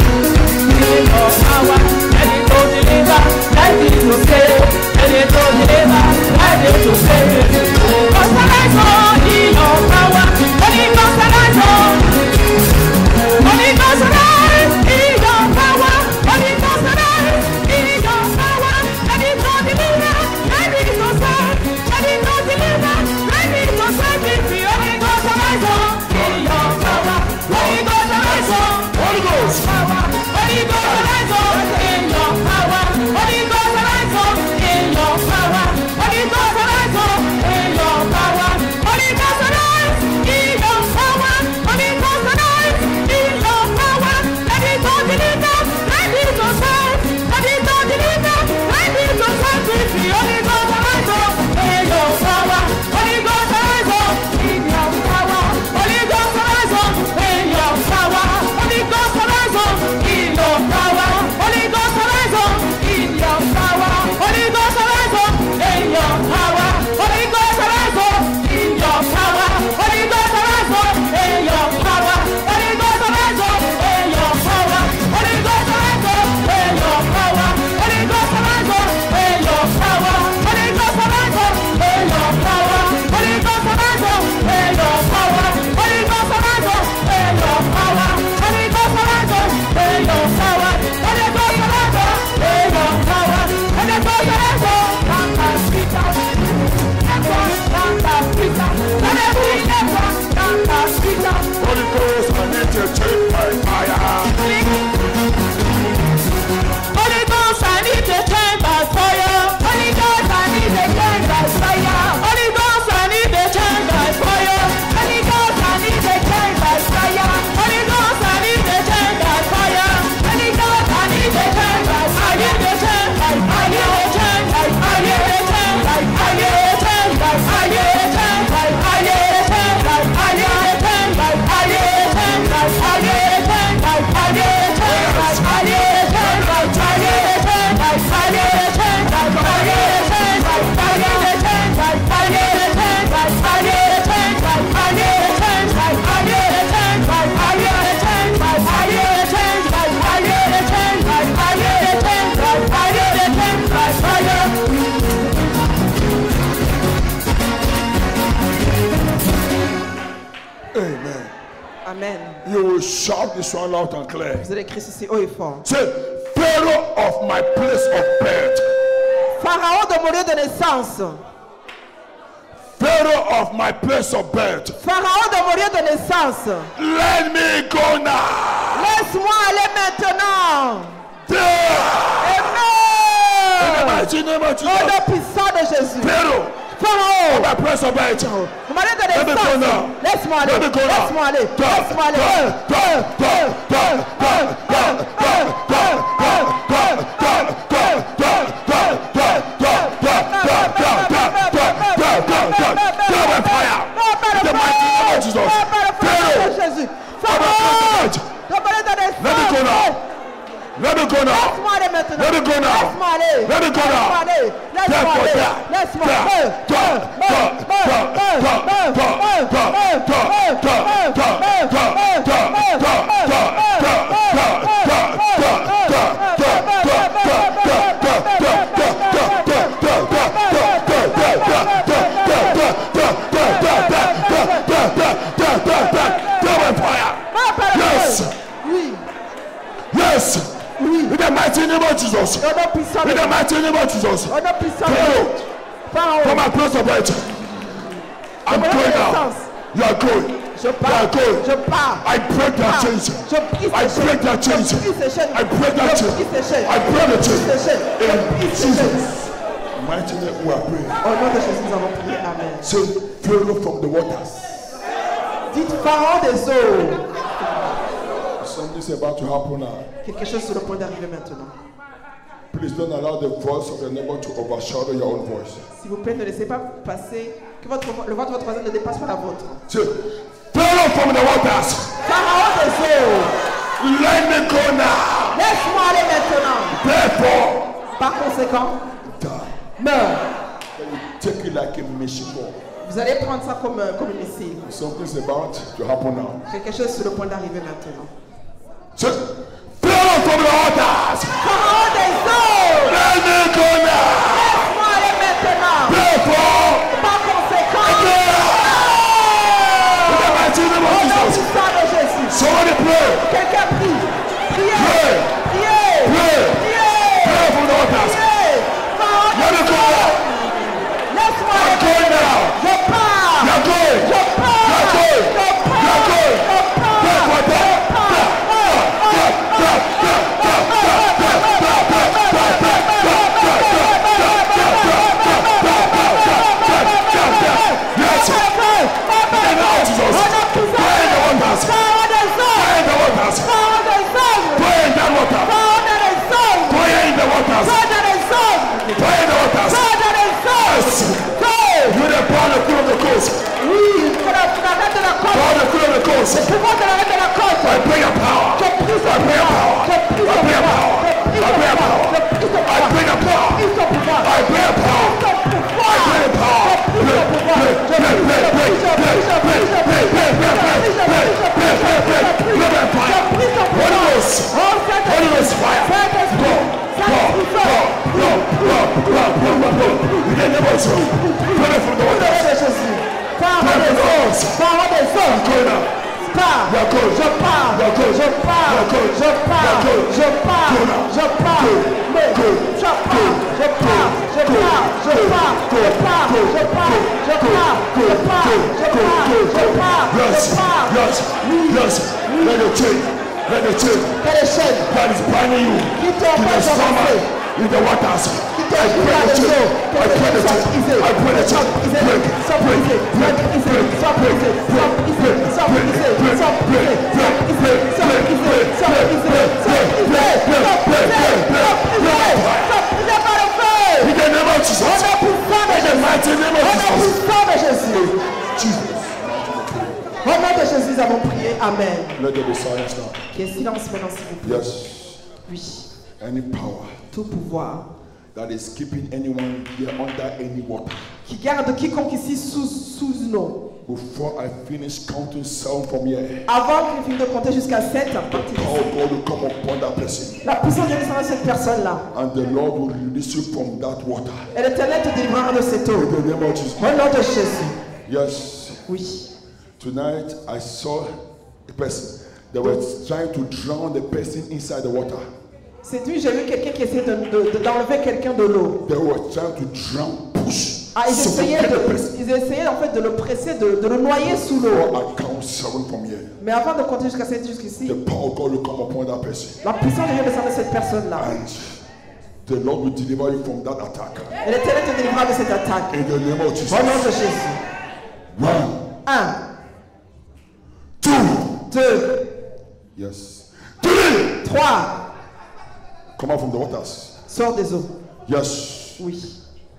Amen. You will shout this one loud and clear. Vous allez crier ceci haut et fort. Say, Pharaoh of my place of birth. Pharaon de mon lieu de naissance. Pharaoh of my place of birth. Pharaon de mon lieu de naissance. Let me go now. Laisse-moi aller maintenant. There. In the Amen. mighty name of Au Jesus. nom puissant de Jésus. Pharaoh Pharaon. of my place of birth. Mon lieu de Let me go naissance. now. Laisse-moi aller. Let me go now. Laisse-moi aller. Laisse-moi aller. Jésus. Pharaon. Let me go now. Let me go now. Laisse-moi aller maintenant. Let me go now. Laisse-moi aller. Let me go Laisse-moi now. aller. Laisse-moi aller. Laisse-moi Yes. Yes. In the mighty name of Jesus. Au nom puissant de In the mighty name of Jesus. Au nom puissant de Pharaoh, Pharaon. from my place of birth. I'm going now. You are going. Je pars. Je pars. I break that chains. Je brise I ces break that chains. Je brise ces chaînes. I break that Je chains. brise ces chaînes. I break the Je brise ces chains. chaînes. Je In brise ces chaînes. Jesus' mighty name we are praying. Au nom de Jésus, nous avons prié. Amen. Say, Pharaoh from the waters. Dites Pharaon des eaux. Something's about to happen now. Quelque chose sur le point d'arriver maintenant. Please don't allow the voice of your neighbor to overshadow your own voice. S'il vous plaît, ne laissez pas passer, que le voix de votre voisin ne dépasse pas la vôtre. Say, Pharaoh from the waters. Pharaon des eaux. Let me go now. Laisse-moi aller maintenant. Therefore, Par conséquent, die. meurs. Then you take it like a machine gun. Vous allez prendre ça comme un missile. Something's about to happen now. Quelque chose sur le point d'arriver maintenant. Say, Pharaoh from the waters. Pharaon des eaux. Let me go now. Laisse-moi aller maintenant. Therefore, Par conséquent, in the mighty name au of nom Jesus. puissant de Jésus. Somebody pray. Quelqu'un prie. Priez. Pray. Priez. Pray. Priez. Pharaoh from the waters. Priez. Pharaon Let me des go. eaux. Laisse-moi I'm aller going maintenant. now. Je pars. You're going. Je pars. You're going. Je pars. You're going. Je pars. Therefore, die. Yes. In the name of Jesus. Pray in the waters. Pray in the waters. Pray in that water. Pray in the waters. Pray in the waters. Yes. You the power of the Queen of the coast. Power of the Queen of the coast. I pray your power. I pray your power. I pray your power. I pray your power. I pray your power. I pray your power. I pray your power. Holy Ghost fire. Go. In the name of Jesus. Pray from the waters. Pray from the waters. Going up. You're good. Je pars, You're good. je pars, You're good. je pars, You're good. je pars, Go now. je pars, Go. mais Go. je pars, je pars, je pars, je pars, je pars, je pars, je pars, je pars, je pars, je pars, Yes, je pars. yes, yes. Let the chain, let the chain Quelle chaîne that is binding you qui to the t'empêche stomach d'avancer, in the waters. qui I t'empêche pray the chain. d'eau, I pray the chain. I pray the chain. Break, soit break, brisé, soit break, brisé, break, soit brisé, soit brisé, soit brisé, soit brisé, soit brisé, soit brisé, soit brisé, soit brisé, soit brisé, soit brisé par le feu. in the name of Jesus. Au nom puissant de In the Jésus. mighty name Au of nom Jesus. puissant de Jésus. Jesus. Au nom de Jésus, nous avons prié. Amen. Let there be silence now. Qu'il y ait silence maintenant, s'il vous plaît. Yes. Oui. Any power Tout pouvoir that is keeping anyone here under any water. qui garde quiconque ici sous l'eau. Before I finish counting sound from here, Avant qu'il finisse de compter jusqu'à 7, power of God will come upon that person. la puissance de Dieu descendra sur cette personne-là. And the Lord will release you from that water. Et l'Éternel te délivrera de cette In eau. the name of Jesus. Au nom de Jésus. Yes. Oui. Tonight I saw a person. They were trying to drown the person inside the water. Cette nuit, j'ai vu quelqu'un qui essayait d'enlever quelqu'un de l'eau. They were trying to drown, push, Ah, ils essayaient, suffocate the person. en fait de le presser, de le noyer sous l'eau. I count 7 from here. Mais avant de compter jusqu'à 7 jusqu'ici, The power of God will come upon that person. la puissance de Dieu descend de cette personne-là. And the Lord will deliver you from that attack. Et l'Éternel te délivrera de cette attaque. In the name of Jesus. Au nom de Jésus. 1, 1, 2, 2, yes, 3. 3. Come out from the waters. Sors des eaux. Yes. Oui.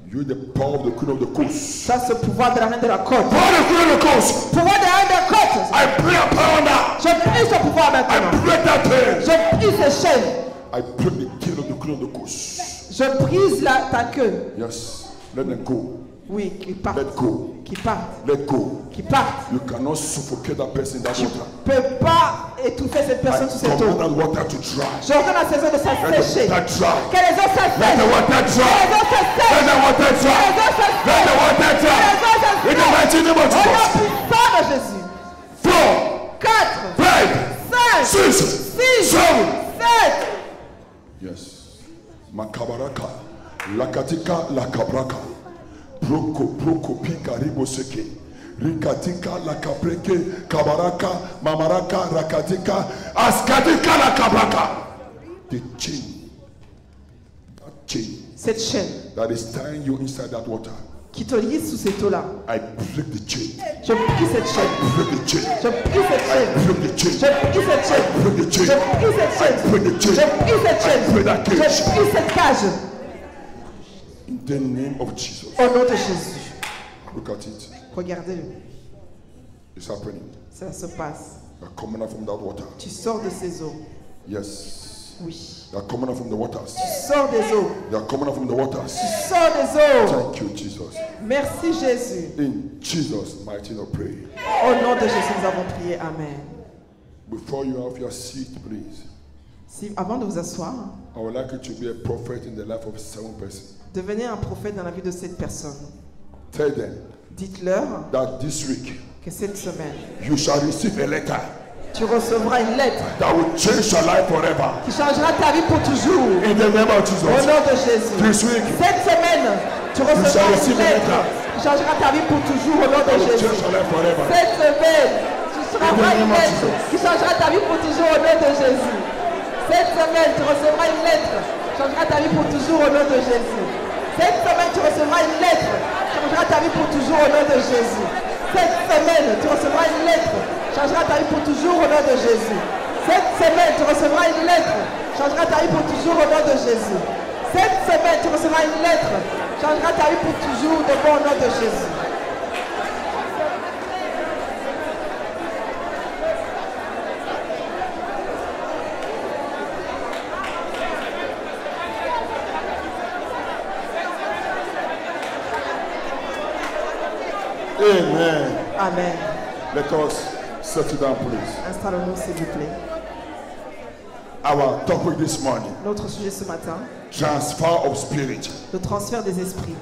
You the power of the Queen of the coast. Ça, c'est le pouvoir de la reine de la côte. Power of the Queen of the coast. Pouvoir de la reine de la côte. I pray a power now. Je prie ce pouvoir I maintenant. break that pain. Je brise ces chaînes. I break the kill of the Queen of the coast. Je brise ta queue. Yes. Let them go. Oui, qui part. Let go. Qui part. Let go. Qui part. You cannot suffocate that person in that Tu ne water. peux pas étouffer cette personne sous I cette command eau. that water to dry. J'ordonne à ces eaux de Let s'assécher. the water dry. Que les eaux Let the s'assèchent. water Que dry. les eaux Let s'assèchent. the water Que dry. les eaux s'assèchent. Let the water Que dry. les eaux s'assèchent. In the mighty name of Au nom Jesus. puissant de Jésus. 4, 4, 5, 5, 6, 6, 7. 7. Yes. Makabaraka. Lakatika lakabraka. Proko pika riboseke. Rikatika lakabreke. Kabaraka. Mamaraka rakatika. Askatika lakabraka. The chain. That chain. Cette chaîne That is tying you inside that water. qui te lie sous cette eau-là. I break the chain. Je brise cette chaîne. Break the chain. Je brise cette chaîne. Break the chain. Je brise cette chaîne. Break the chain. Je brise cette chaîne. Break the chain. Je brise cette chaîne. Break that Je cage. brise cette cage. In the name of Jesus. Au nom de Jésus. Look at it. Regardez-le. It's happening. Ça se passe. You're coming out from that water. Tu sors de ces eaux. Yes. Oui. You're coming out from the waters. Tu sors des eaux. You're coming out from the waters. Tu sors des eaux. Thank you, Jesus. Merci Jésus. In Jesus' mighty name, pray. Au nom de Jésus, nous avons prié. Amen. Before you have your seat, please, Si, avant de vous asseoir, I would like you to be a prophet in the life of 7 persons. devenez un prophète dans la vie de cette personne. Tell them Dites-leur that this week que cette semaine, you shall receive a letter tu recevras une lettre that will change your life forever. qui changera ta vie pour toujours. In the name of Au Jesus. nom de Jésus. This week, Cette semaine, tu shall recevras receive une a lettre letter qui changera ta vie pour toujours au nom de that will Jésus. change your life forever. Cette semaine, tu recevras In the une name of lettre Jesus. qui changera ta vie pour toujours au nom de Jésus. Cette semaine, tu recevras une lettre qui changera ta vie pour toujours au nom de Jésus. Cette semaine, tu recevras une lettre qui changera ta vie pour toujours au nom de Jésus. Cette semaine, tu recevras une lettre qui changera ta vie pour toujours au nom de Jésus. Cette semaine, tu recevras une lettre qui changera ta vie pour toujours au nom de Jésus. Cette semaine, tu recevras une lettre qui changera ta vie pour toujours de bon au nom de Jésus. Amen. Amen. Let us settle down, please. Installons-nous, s'il vous plaît. Our topic this morning, Notre sujet ce matin, transfer of spirit. le transfert des esprits.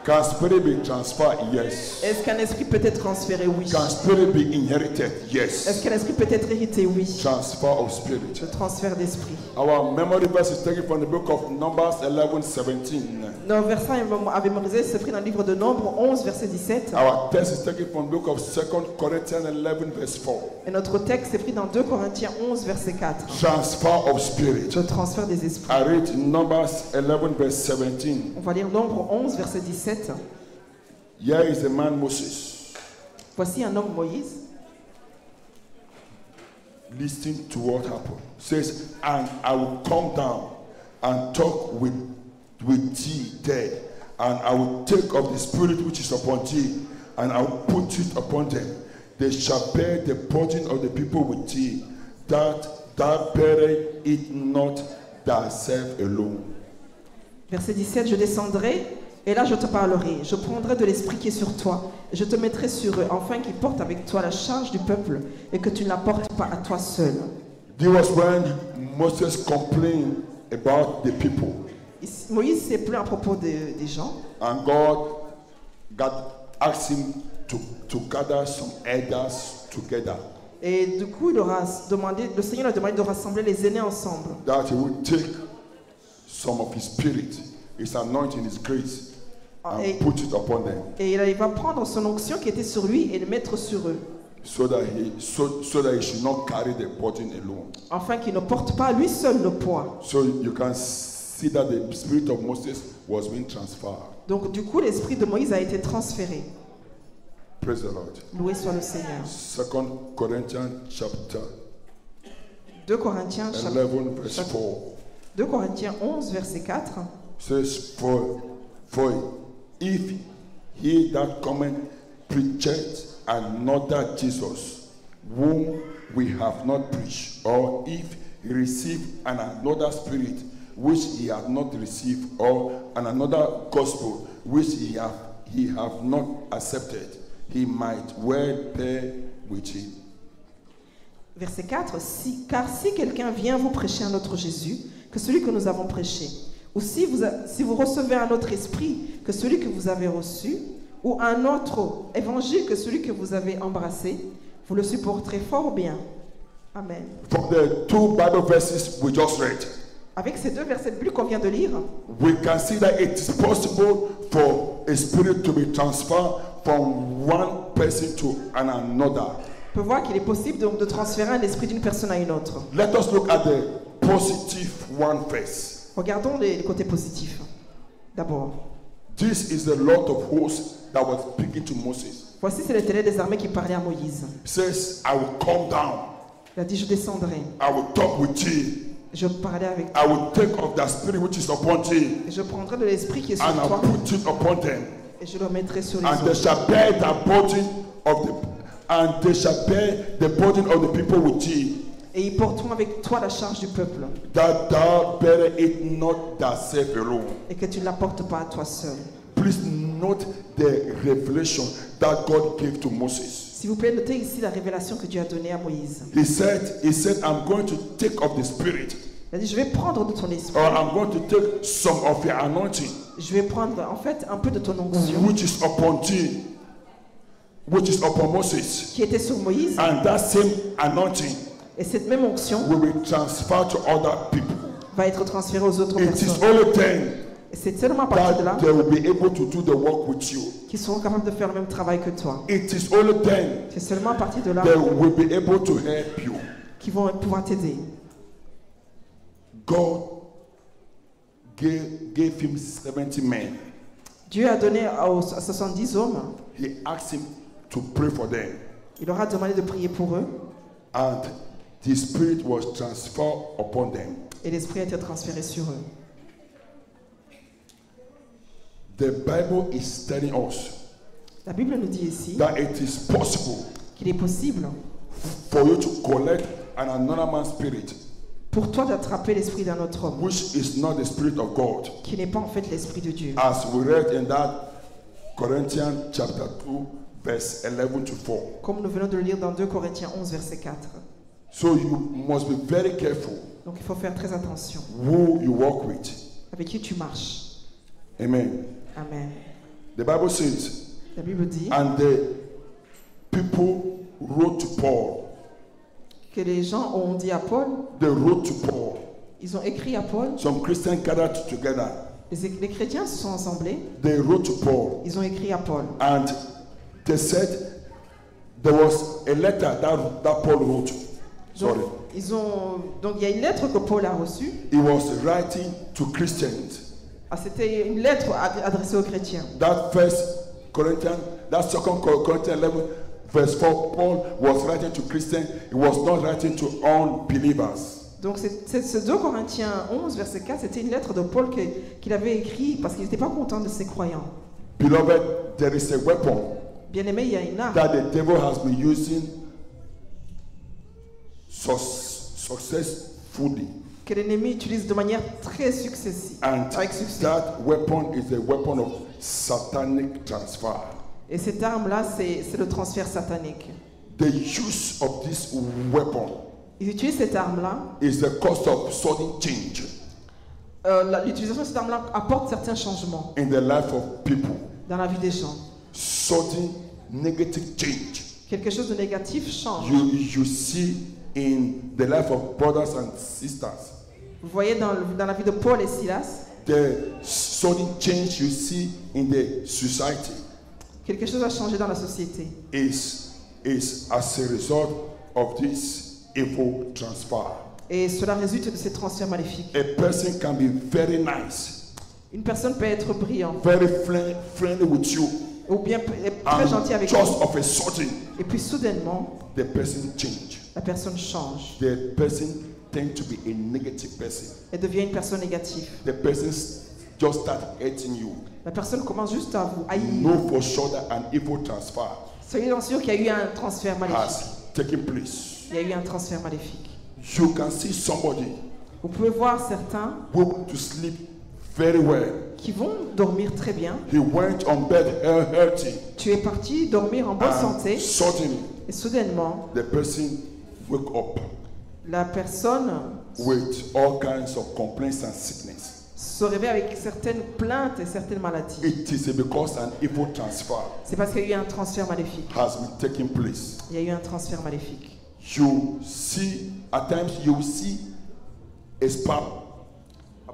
Can spirit be transferred? Yes. Est-ce qu'un esprit peut être transféré? Oui. Can spirit be inherited? Est-ce Yes. qu'un esprit peut être hérité? Oui. Transfer of spirit. Le transfert d'esprit. Our memory verse is taken from the book of Numbers 11:17. Nos versets à mémoriser, c'est pris dans le livre de Nombre 11, verset 17. Our text is taken from the book of 2 Corinthians 11, verse 4. Et notre texte est pris dans 2 Corinthiens 11, verset 4. Transfer of spirit. Le transfert des esprits. I read Numbers 11, verse 17. On va lire Nombre 11, verset 17. Here is the man Moses. Voici un homme Moïse. Listening to what happened. Says, and I will come down and talk with thee there, and I will take of the spirit which is upon thee, and I will put it upon them. They shall bear the burden of the people with thee, that thou bearest it not thyself alone. Verset 17, je descendrai, et là je te parlerai. Je prendrai de l'esprit qui est sur toi, et je te mettrai sur eux, afin qu'ils portent avec toi la charge du peuple, et que tu ne la portes pas à toi seul. This was when Moses complained about the people, Ici, Moïse s'est plaint à propos des gens, and God asked him to gather some elders together, et du coup il aura demandé, le Seigneur a demandé de rassembler les aînés ensemble, that he would take some of his spirit, his anointing, his grace, and et, put it upon them, et il va prendre son onction qui était sur lui et le mettre sur eux, so that he should not carry the burden alone. afin qu'il ne porte pas lui seul le poids. So you can see that the spirit of Moses was being transferred. Donc du coup l'esprit de Moïse a été transféré. Praise the Lord. Loué soit le Seigneur. 2 Corinthians chapter 2 Corinthiens, 11, verse 4 2 Corinthiens 11, verset 4. says, For if he that cometh preacheth another Jesus, whom we have not preached, or if he receive another spirit which he hath not received, or another gospel which he have not accepted, he might well bear with him. Verset 4. Car si quelqu'un vient vous prêcher un autre Jésus que celui que nous avons prêché, ou si vous recevez un autre esprit que celui que vous avez reçu, ou un autre évangile que celui que vous avez embrassé, vous le supporterez fort bien. Amen. From the two Bible verses we just read, Avec ces deux versets bibliques qu'on vient de lire, we can see that it is possible for a spirit to be transferred from one person to another. on peut voir qu'il est possible donc de transférer un esprit d'une personne à une autre. Let us look at the positive one first. Regardons les côtés positifs. D'abord, This is the Lord of hosts that was speaking to Moses. voici c'est l'Éternel des armées qui parlait à Moïse. He says, I will come down. Il a dit, je descendrai, I will talk with you. je parlerai avec toi, I will take of that spirit which is upon thee, et je prendrai de l'esprit qui est sur and toi, I'll put it upon them. et je le mettrai sur les And they autres. shall bear the burden of the and they shall bear the burden of the people with thee, Et ils porteront avec toi la charge du peuple, that thou bear it not thyself alone. et que tu ne la portes pas à toi seul. Please note the revelation that God gave to Moses. S'il vous plaît, notez ici la révélation que Dieu a donnée à Moïse. He said, I'm going to take of the spirit, Il a dit, je vais prendre de ton esprit, or I'm going to take some of your anointing, je vais prendre en fait un peu de ton onction which is upon thee, which is upon Moses. qui était sur Moïse, And that same anointing et cette même onction will be transferred to other people. va être transférée aux autres It is personnes. only then Et c'est seulement à partir de là that they will be able to do the work with you. qu'ils seront capables de faire le même travail que toi. It is only then C'est seulement à partir de là they will be able to help you. qu'ils vont pouvoir t'aider. God gave him 70 men. Dieu a donné à 70 hommes, He asked him to pray for them. il leur a demandé de prier pour eux, And the spirit was transferred upon them. et l'esprit a été transféré sur eux. The Bible is telling us La Bible nous dit ici that it is possible qu'il est possible for you to collect an anonymous spirit, pour toi d'attraper l'esprit d'un autre homme, which is not the spirit of God, qui n'est pas en fait l'esprit de Dieu. as we read in that Corinthians chapter 2, verse 11 to 4. Comme nous venons de le lire dans 2 Corinthiens 11, verset 4. So you must be very careful Donc il faut faire très attention who you walk with. avec qui tu marches. Amen. Amen. The Bible says, La Bible dit and the people wrote to Paul. que les gens ont dit à Paul, They wrote to Paul. ils ont écrit à Paul, Some Christians gathered together. les chrétiens se sont assemblés, They wrote to Paul. ils ont écrit à Paul. And they said there was a letter that Paul wrote. Sorry. Donc il y a une lettre que Paul a reçue. He was writing to Christians. C'était une lettre adressée aux chrétiens. That second Corinthians 11, verse 4, Paul was writing to Christians. He was not writing to unbelievers. Donc ce 2 Corinthiens 11, verset 4, c'était une lettre de Paul qu'il avait écrit parce qu'il n'était pas content de ses croyants. Beloved, there is a weapon Bien aimé, il y a une arme that the devil has been using successfully. que l'ennemi utilise de manière très successive, And avec succès. that weapon is a weapon of satanic transfer. Et cette arme-là, c'est le transfert satanique. The use of this weapon Ils utilisent cette arme-là. is the cause of sudden change L'utilisation de cette arme-là apporte certains changements in the life of people. dans la vie des gens. Sudden negative change. Quelque chose de négatif change. You see in the life of brothers and sisters. Vous voyez dans la vie de Paul et Silas, The sudden change you see in the society quelque chose a changé dans la société. is as a result of this evil transfer. Et cela résulte de ces transferts maléfiques. A person can be very nice, Une personne peut être brillante, very friendly with you, ou bien être très gentil and avec just vous. of a sudden, Et puis soudainement, the person change. la personne change. The person tend to be a negative person. Elle devient une personne négative. The person just start hating you. La personne commence juste à vous haïr. Know for sure that an evil transfer Soyez donc sûr qu'il y a eu un transfert maléfique. has taken place. Il y a eu un transfert maléfique. You can see somebody Vous pouvez voir certains who went to sleep very well. qui vont dormir très bien. He went on bed healthy, Tu es parti dormir en bonne and santé suddenly et soudainement, the person wake up la personne with all kinds of complaints and sickness. se réveille avec certaines plaintes et certaines maladies. It is because an evil transfer C'est parce qu'il y a eu un transfert maléfique. has been taking place. Il y a eu un transfert maléfique. You see, at times you see a sperm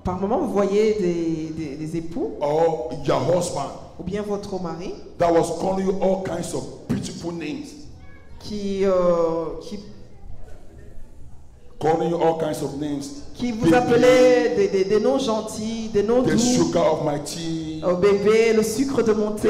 Par moment, vous voyez des époux or your husband ou bien votre mari that was calling you all kinds of beautiful names, qui calling you all kinds of names, vous appelait des noms gentils, des noms the doux, sugar of my tea, au bébé, le sucre de mon thé,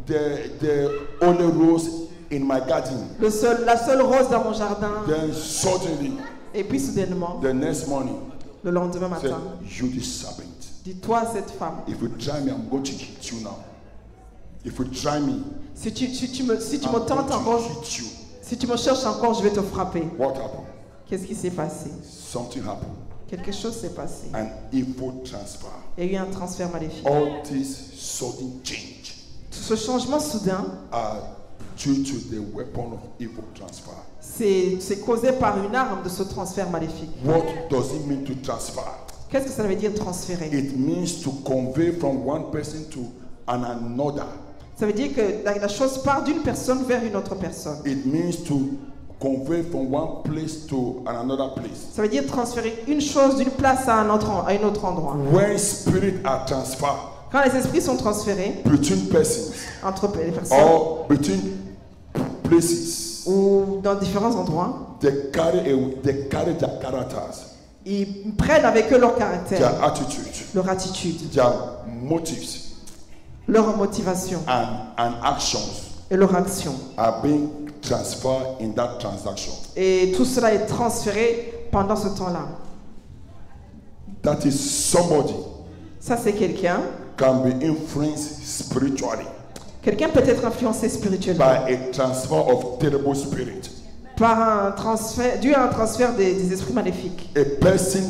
the only rose in my garden. la seule rose dans mon jardin. Then suddenly, Et puis soudainement, the next morning, le lendemain said, matin, you this serpent. dis-toi à cette femme, If you try me, I'm going to hit you now. If you try me, si tu me I'm tentes going encore, to hit you. si tu me cherches encore, je vais te frapper. What happened? Qu'est-ce qui s'est passé? Something happened. Quelque chose s'est passé. An evil transfer. Il y a eu un transfert maléfique. All this sudden change Ce changement soudain, are due to the weapon of evil transfer. c'est causé par une arme de ce transfert maléfique. What does it mean to transfer? Qu'est-ce que ça veut dire transférer? It means to convey from one person to another. Ça veut dire que la chose part d'une personne vers une autre personne. It means to convey from one place to another place. Ça veut dire transférer une chose d'une place à un autre endroit. When spirits are transferred Quand les esprits sont transférés between persons entre les personnes or between places, ou dans différents endroits, they carry their characters, ils prennent avec eux leur caractère, their attitude, leur attitude, their motives, leur motivation and actions et leur action. are being transferred in that transaction. Et tout cela est transféré pendant ce temps-là. That is somebody Ça, c'est quelqu'un. can be influenced spiritually Quelqu'un peut être influencé spirituellement by a transfer of terrible spirit. par un transfert, dû à un transfert des esprits maléfiques. A person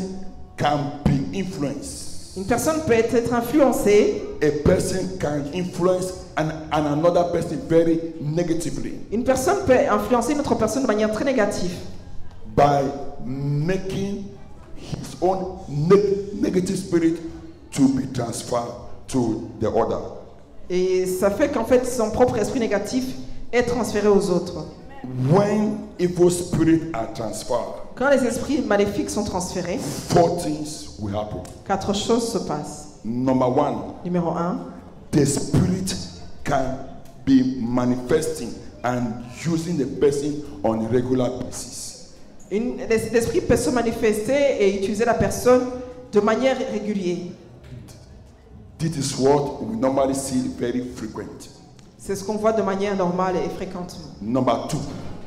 can be influenced. Une personne peut être influencée. A person can influence another person very negatively Une personne peut influencer une autre personne de manière très négative by making his own negative spirit to be transferred to the other. et ça fait qu'en fait son propre esprit négatif est transféré aux autres. When evil spirits are transferred, Quand les esprits maléfiques sont transférés, 4 things will happen. 4 choses se passent. Number 1, Numéro 1, the spirit can be manifesting and using the person on a regular basis. l'esprit peut se manifester et utiliser la personne de manière régulière. This is what we normally see very frequent. C'est ce qu'on voit de manière normale et fréquemment. Number 2,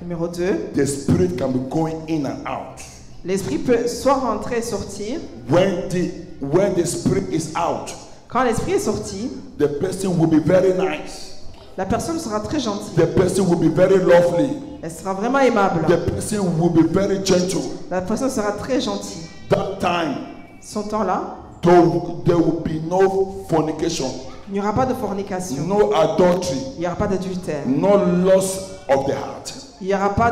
Numéro 2, the spirit can be going in and out. l'esprit peut soit rentrer et sortir. When the spirit is out, Quand l'esprit est sorti, the person will be very nice. la personne sera très gentille. The person will be very lovely. Elle sera vraiment aimable. The person will be very gentle. La personne sera très gentille. That time, Son temps-là, there will be no fornication, il n'y aura pas de fornication. no adultery, Il n'y aura pas d'adultère. no loss of the heart. Il n'y aura pas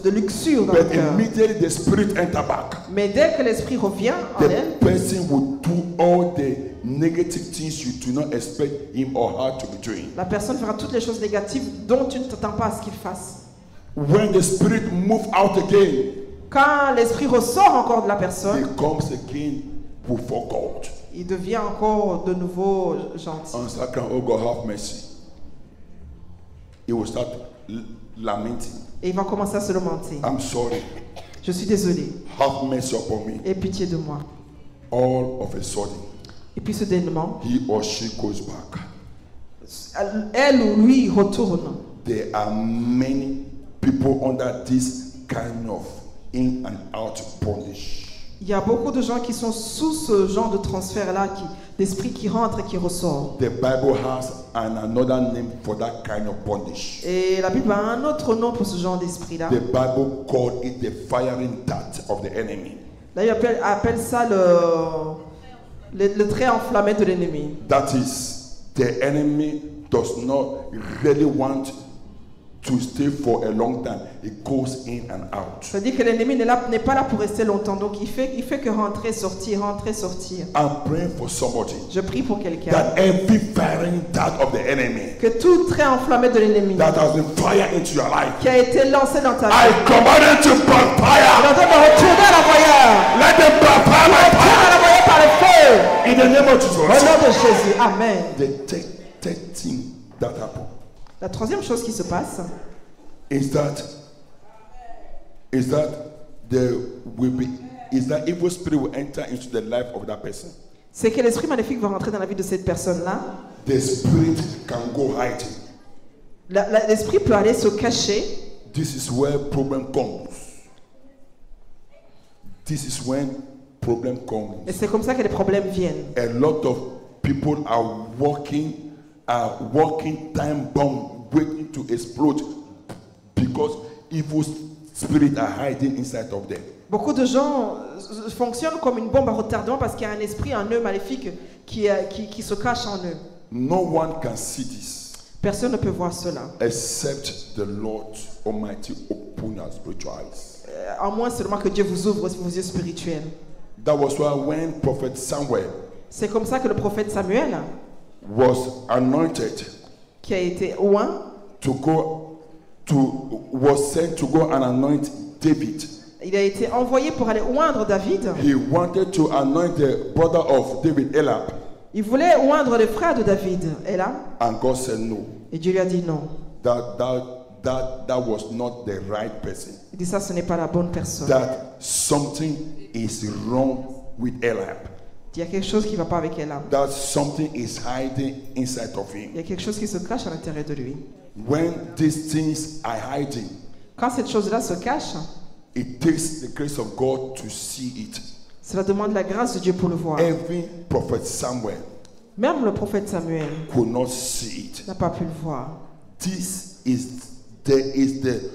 de luxure dans le But cœur. immediately the spirit enter back, Mais dès que l'esprit revient en the elle, person will do all the negative things you do not expect him or her to be doing. la personne fera toutes les choses négatives dont tu ne t'attends pas à ce qu'il fasse. When the spirit move out again, Quand l'esprit ressort encore de la he personne, comes again before God il devient encore de nouveau gentil. and say, "Oh God, have mercy." He will start lamenting. Et il va commencer à se lamenter. I'm sorry. Je suis désolé. Have mercy upon me. Aie pitié de moi. All of a sudden, Et puis soudainement, he or she goes back. elle ou lui retourne. There are many people under this kind of in and out bondage. Il y a beaucoup de gens qui sont sous ce genre de transfert-là, d'esprit qui rentre et qui ressort. The Bible has another name for that kind of bondage. Et la Bible a un autre nom pour ce genre d'esprit-là. The Bible called it the firing dart of the enemy. D'ailleurs, appelle ça le trait enflammé de l'ennemi. That is, the enemy does not really want to stay for a long time. It goes in and out. Ça veut dire que l'ennemi n'est pas là pour rester longtemps. Donc il fait que rentrer, sortir, rentrer, sortir. I'm praying for somebody Je prie pour quelqu'un. that every firing dart of the enemy Que tout trait enflammé de l'ennemi that has been fired into your life, qui a été lancé dans ta I vie, command it to il est backfire. en train de retourner à l'envoyeur. Let them backfire my Retourne à fire. l'envoyeur par par le feu. In the name of Au Jesus. nom de Jésus. Amen. The third thing that happened La troisième chose qui se passe, is that evil spirit will enter into the life of that person. c'est que l'esprit maléfique va rentrer dans la vie de cette personne-là. The spirit can go hiding. L'esprit peut aller se cacher. This is where problem comes. This is when problem Et comes. c'est comme ça que les problèmes viennent. A lot of people are walking time bomb waiting to explode because evil spirits are hiding inside of them. Beaucoup de gens fonctionnent comme une bombe à retardement parce qu'il y a un esprit en eux maléfique qui se cache en eux. No one can see this Personne ne peut voir cela. except the Lord Almighty open our spiritual eyes. À moins seulement que Dieu vous ouvre vos yeux spirituels. That was why when Prophet Samuel C'est comme ça que le prophète Samuel, was anointed qui a été oint, was sent to go and anoint David. il a été envoyé pour aller oindre David. He wanted to anoint the brother of David, Eliab, Il voulait oindre le frère de David. Et là, and God said no. et Dieu lui a dit non. That was not the right person. Il dit ça, ce n'est pas la bonne personne. That something is wrong with Eliab. Il y a quelque chose qui ne va pas avec elle. That something is hiding inside of Il y him. a quelque chose qui se cache à l'intérieur de lui. When these things are hiding, Quand cette chose-là se cache, it takes the grace of God to see it. cela demande la grâce de Dieu pour le voir. Every prophet Samuel Même le prophète Samuel could not see it. n'a pas pu le voir. There is the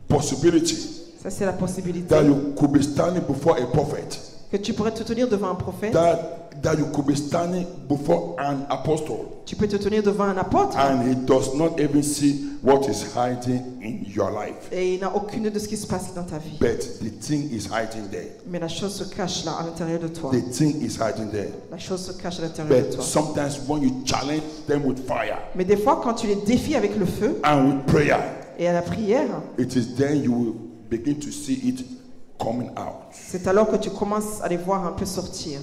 possibility Ça, c'est la possibilité that you could be standing before a prophet, que tu pourrais te tenir devant un prophète. that you could be standing before an apostle, Tu peux te tenir devant un apôtre and he does not even see what is hiding in your life. et il n'a aucune de ce qui se passe dans ta vie. But the thing is hiding there. Mais la chose se cache là, à l'intérieur de toi. The thing is hiding there. La chose se cache à l'intérieur de But toi. sometimes when you challenge them with fire Mais des fois, quand tu les défies avec le feu and with prayer, et à la prière, it is then you will begin to see it coming out. c'est alors que tu commences à les voir un peu sortir.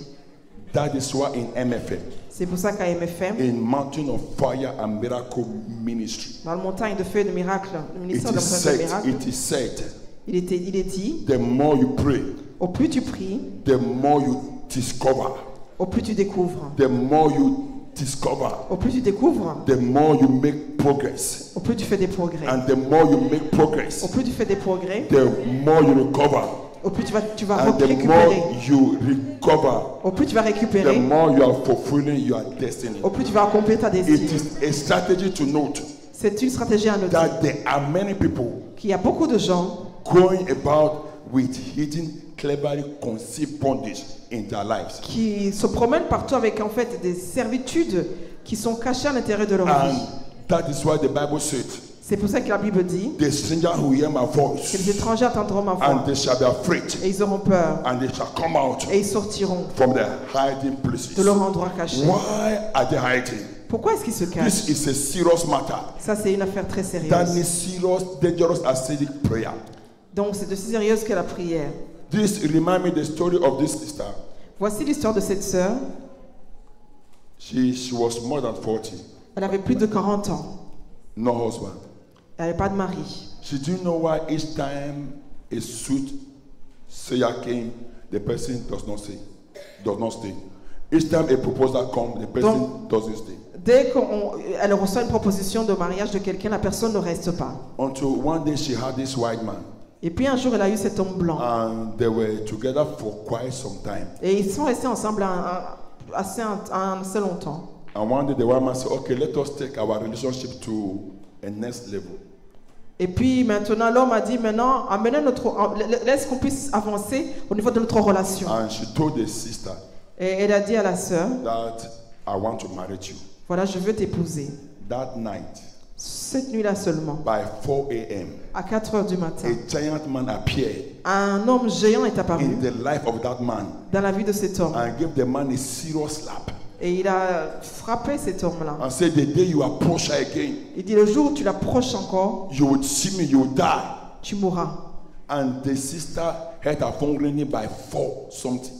That is why in MFM, C'est pour ça qu'à MFM, in Mountain of Fire and Miracle Ministry, dans le montagne de feu et de miracle, le it ministère de is la montagne de miracle, it is said, il est dit, the more you pray, au plus tu pries, the more you discover, au plus tu découvres. the more you discover, Au plus tu découvres, the more you make progress, au plus tu fais des progrès. and the more you make Au progress, plus tu fais des progrès, the more you recover, au plus tu vas and the récupérer. more you recover, Au plus tu vas the récupérer, more you are fulfilling your destiny. au plus tu vas accomplir ta It destinée. is a strategy to note C'est une stratégie à noter. that there are many people Qu'il y a beaucoup de gens going about with hidden, cleverly conceived bondage in their lives. qui se promènent partout avec en fait des servitudes qui sont cachées à l'intérieur de leur And vie. that is why the Bible said, C'est pour ça que la Bible dit the stranger who hear my que voice, les étrangers entendront ma and voix they shall be afraid, et ils auront peur and they shall come out et ils sortiront from their hiding places. de leur endroit caché. Why are they hiding? Pourquoi est-ce qu'ils se This cachent? is a serious matter. Ça, c'est une affaire très That sérieuse. is serious, dangerous, acidic prayer. Donc, c'est de si sérieuse que la prière. This remind me the story of this sister. Voici l'histoire de cette sœur. She was more than 40, Elle avait plus de 40 ans. no husband. Elle n'avait pas de mari. She didn't know why each time a suit sayer came, the person does not stay. Each time a proposal comes, the person doesn't stay. Dès qu'elle reçoit une proposition de mariage de quelqu'un, la personne ne reste pas. Until one day she had this white man, Et puis un jour, elle a eu cet homme blanc. and they were together for quite some time. Et ils sont restés ensemble assez longtemps. And one day the white man said, "Okay, let us take our relationship to a next level." Et puis maintenant, l'homme a dit maintenant, laisse qu'on puisse avancer au niveau de notre relation. And she told the sister Et elle a dit à la sœur, that I want to marry you. voilà, je veux t'épouser. That night, Cette nuit-là seulement, by 4 a.m., à 4 heures du matin, a giant man appeared un homme géant est apparu in the life of that man dans la vie de cet homme. and gave the man a serious slap Et il a frappé cet homme-là. and said, "The day you approach her again, Il dit, le jour où tu l'approches encore, you would see me, you will die." tu mourras. And the sister had her phone ringing by 4 something.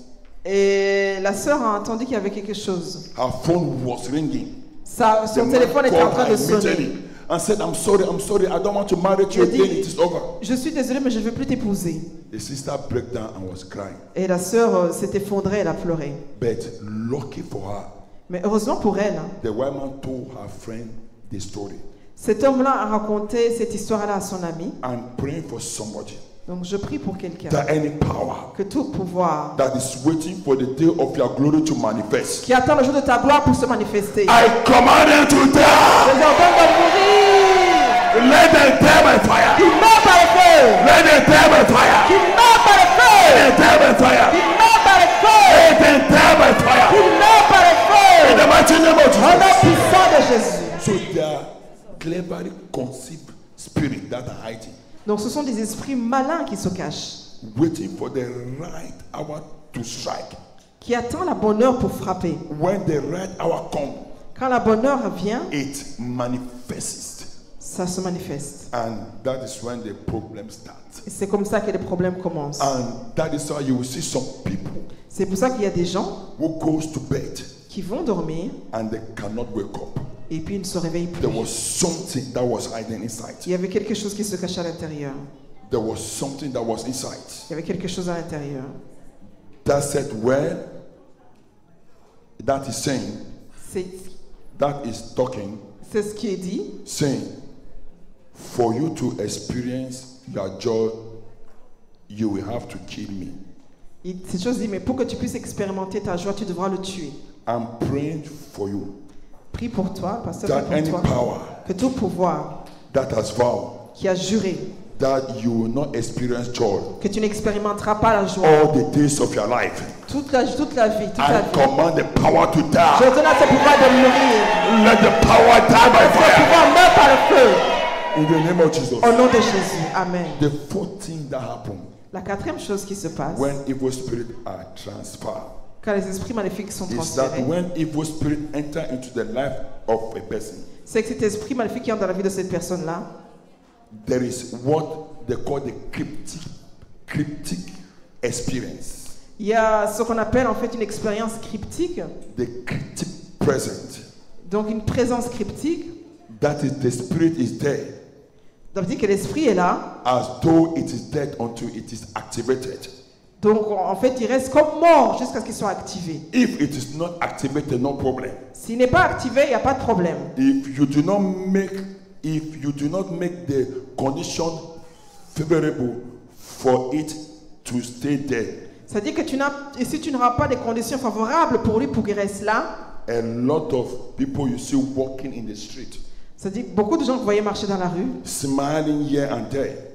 Et la sœur a entendu qu'il y avait quelque chose. Her phone was ringing. Son téléphone était en train de sonner. And said, I'm sorry, I don't want to marry you again, it is over. Je suis désolée, mais je ne veux plus t'épouser. The sister broke down and was crying. Et la sœur s'est effondrée, elle a pleuré. But lucky for her, mais heureusement pour elle, the woman told her friend the story. Cet homme-là a raconté cette histoire-là à son ami. I'm praying for somebody. Donc je prie pour quelqu'un. That any power que tout pouvoir that is waiting for the day of your glory to manifest. Qui attend le jour de ta gloire pour se manifester. I command them to die. Je les ordonne de mourir. Let them die by fire. Qu'ils meurent par le feu. Let them die by fire. Qu'ils meurent par le feu. Let them die by fire. Qu'ils meurent par le feu. Let them die by fire. Qu'ils meurent par le feu. In the mighty name of Jesus. Au nom puissant de Jésus. So they are cleverly conceived spirits that are hiding. Donc ce sont des esprits malins qui se cachent. Waiting for the right hour to strike. Qui attend la bonne heure pour frapper. When the right hour comes, quand la bonne heure vient, it manifests. Ça se manifeste. And that is when the problem starts. Et c'est comme ça que les problèmes commencent. And that is why you will see some people. C'est pour ça qu'il y a des gens who goes to bed qui vont dormir and they cannot wake up. Et puis ils ne se réveillent plus. There was something that was hiding inside. Il y avait quelque chose qui se cachait à l'intérieur. There was something that was inside. Il y avait quelque chose à l'intérieur. That said, well, that is saying, that is talking, c'est ce qui est dit, saying, for you to experience your joy, you will have to kill me. Cette chose dit, mais pour que tu puisses expérimenter ta joie, tu devras le tuer. I'm praying for you. Prie pour toi, pasteur, that prie pour any toi, power que tout pouvoir that has vowed qui a juré that you will not experience joy que tu n'expérimenteras pas la joie all the days of your life. toute la vie. I command the power to die. Je donne à ce pouvoir de mourir. Let the power die by Ce fire. pouvoir meurt par le feu. In the name of Jesus. Au nom de Jésus. Amen. The fourth thing that happened La quatrième chose qui se passe when evil spirits are transferred quand les esprits maléfiques sont is transférés, that when evil spirits enter into the life of a person, c'est que cet esprit maléfique qui entre dans la vie de cette personne-là, there is what they call the cryptic experience. il y a ce qu'on appelle en fait une expérience cryptique. The cryptic present. Donc une présence cryptique. That is, the spirit is there. Ça veut dire que l'esprit est là. As though it is dead until it is activated. Donc en fait, il reste comme mort jusqu'à ce qu'il soit activé. If it is not activated, no problem. S'il n'est pas activé, il n'y a pas de problème. If you do not make the condition favorable for it to stay there, C'est-à-dire que si tu n'auras pas des conditions favorables pour lui pour qu'il reste là, a lot of people you see walking in the street, c'est-à-dire que beaucoup de gens que vous voyez marcher dans la rue, smiling here and there,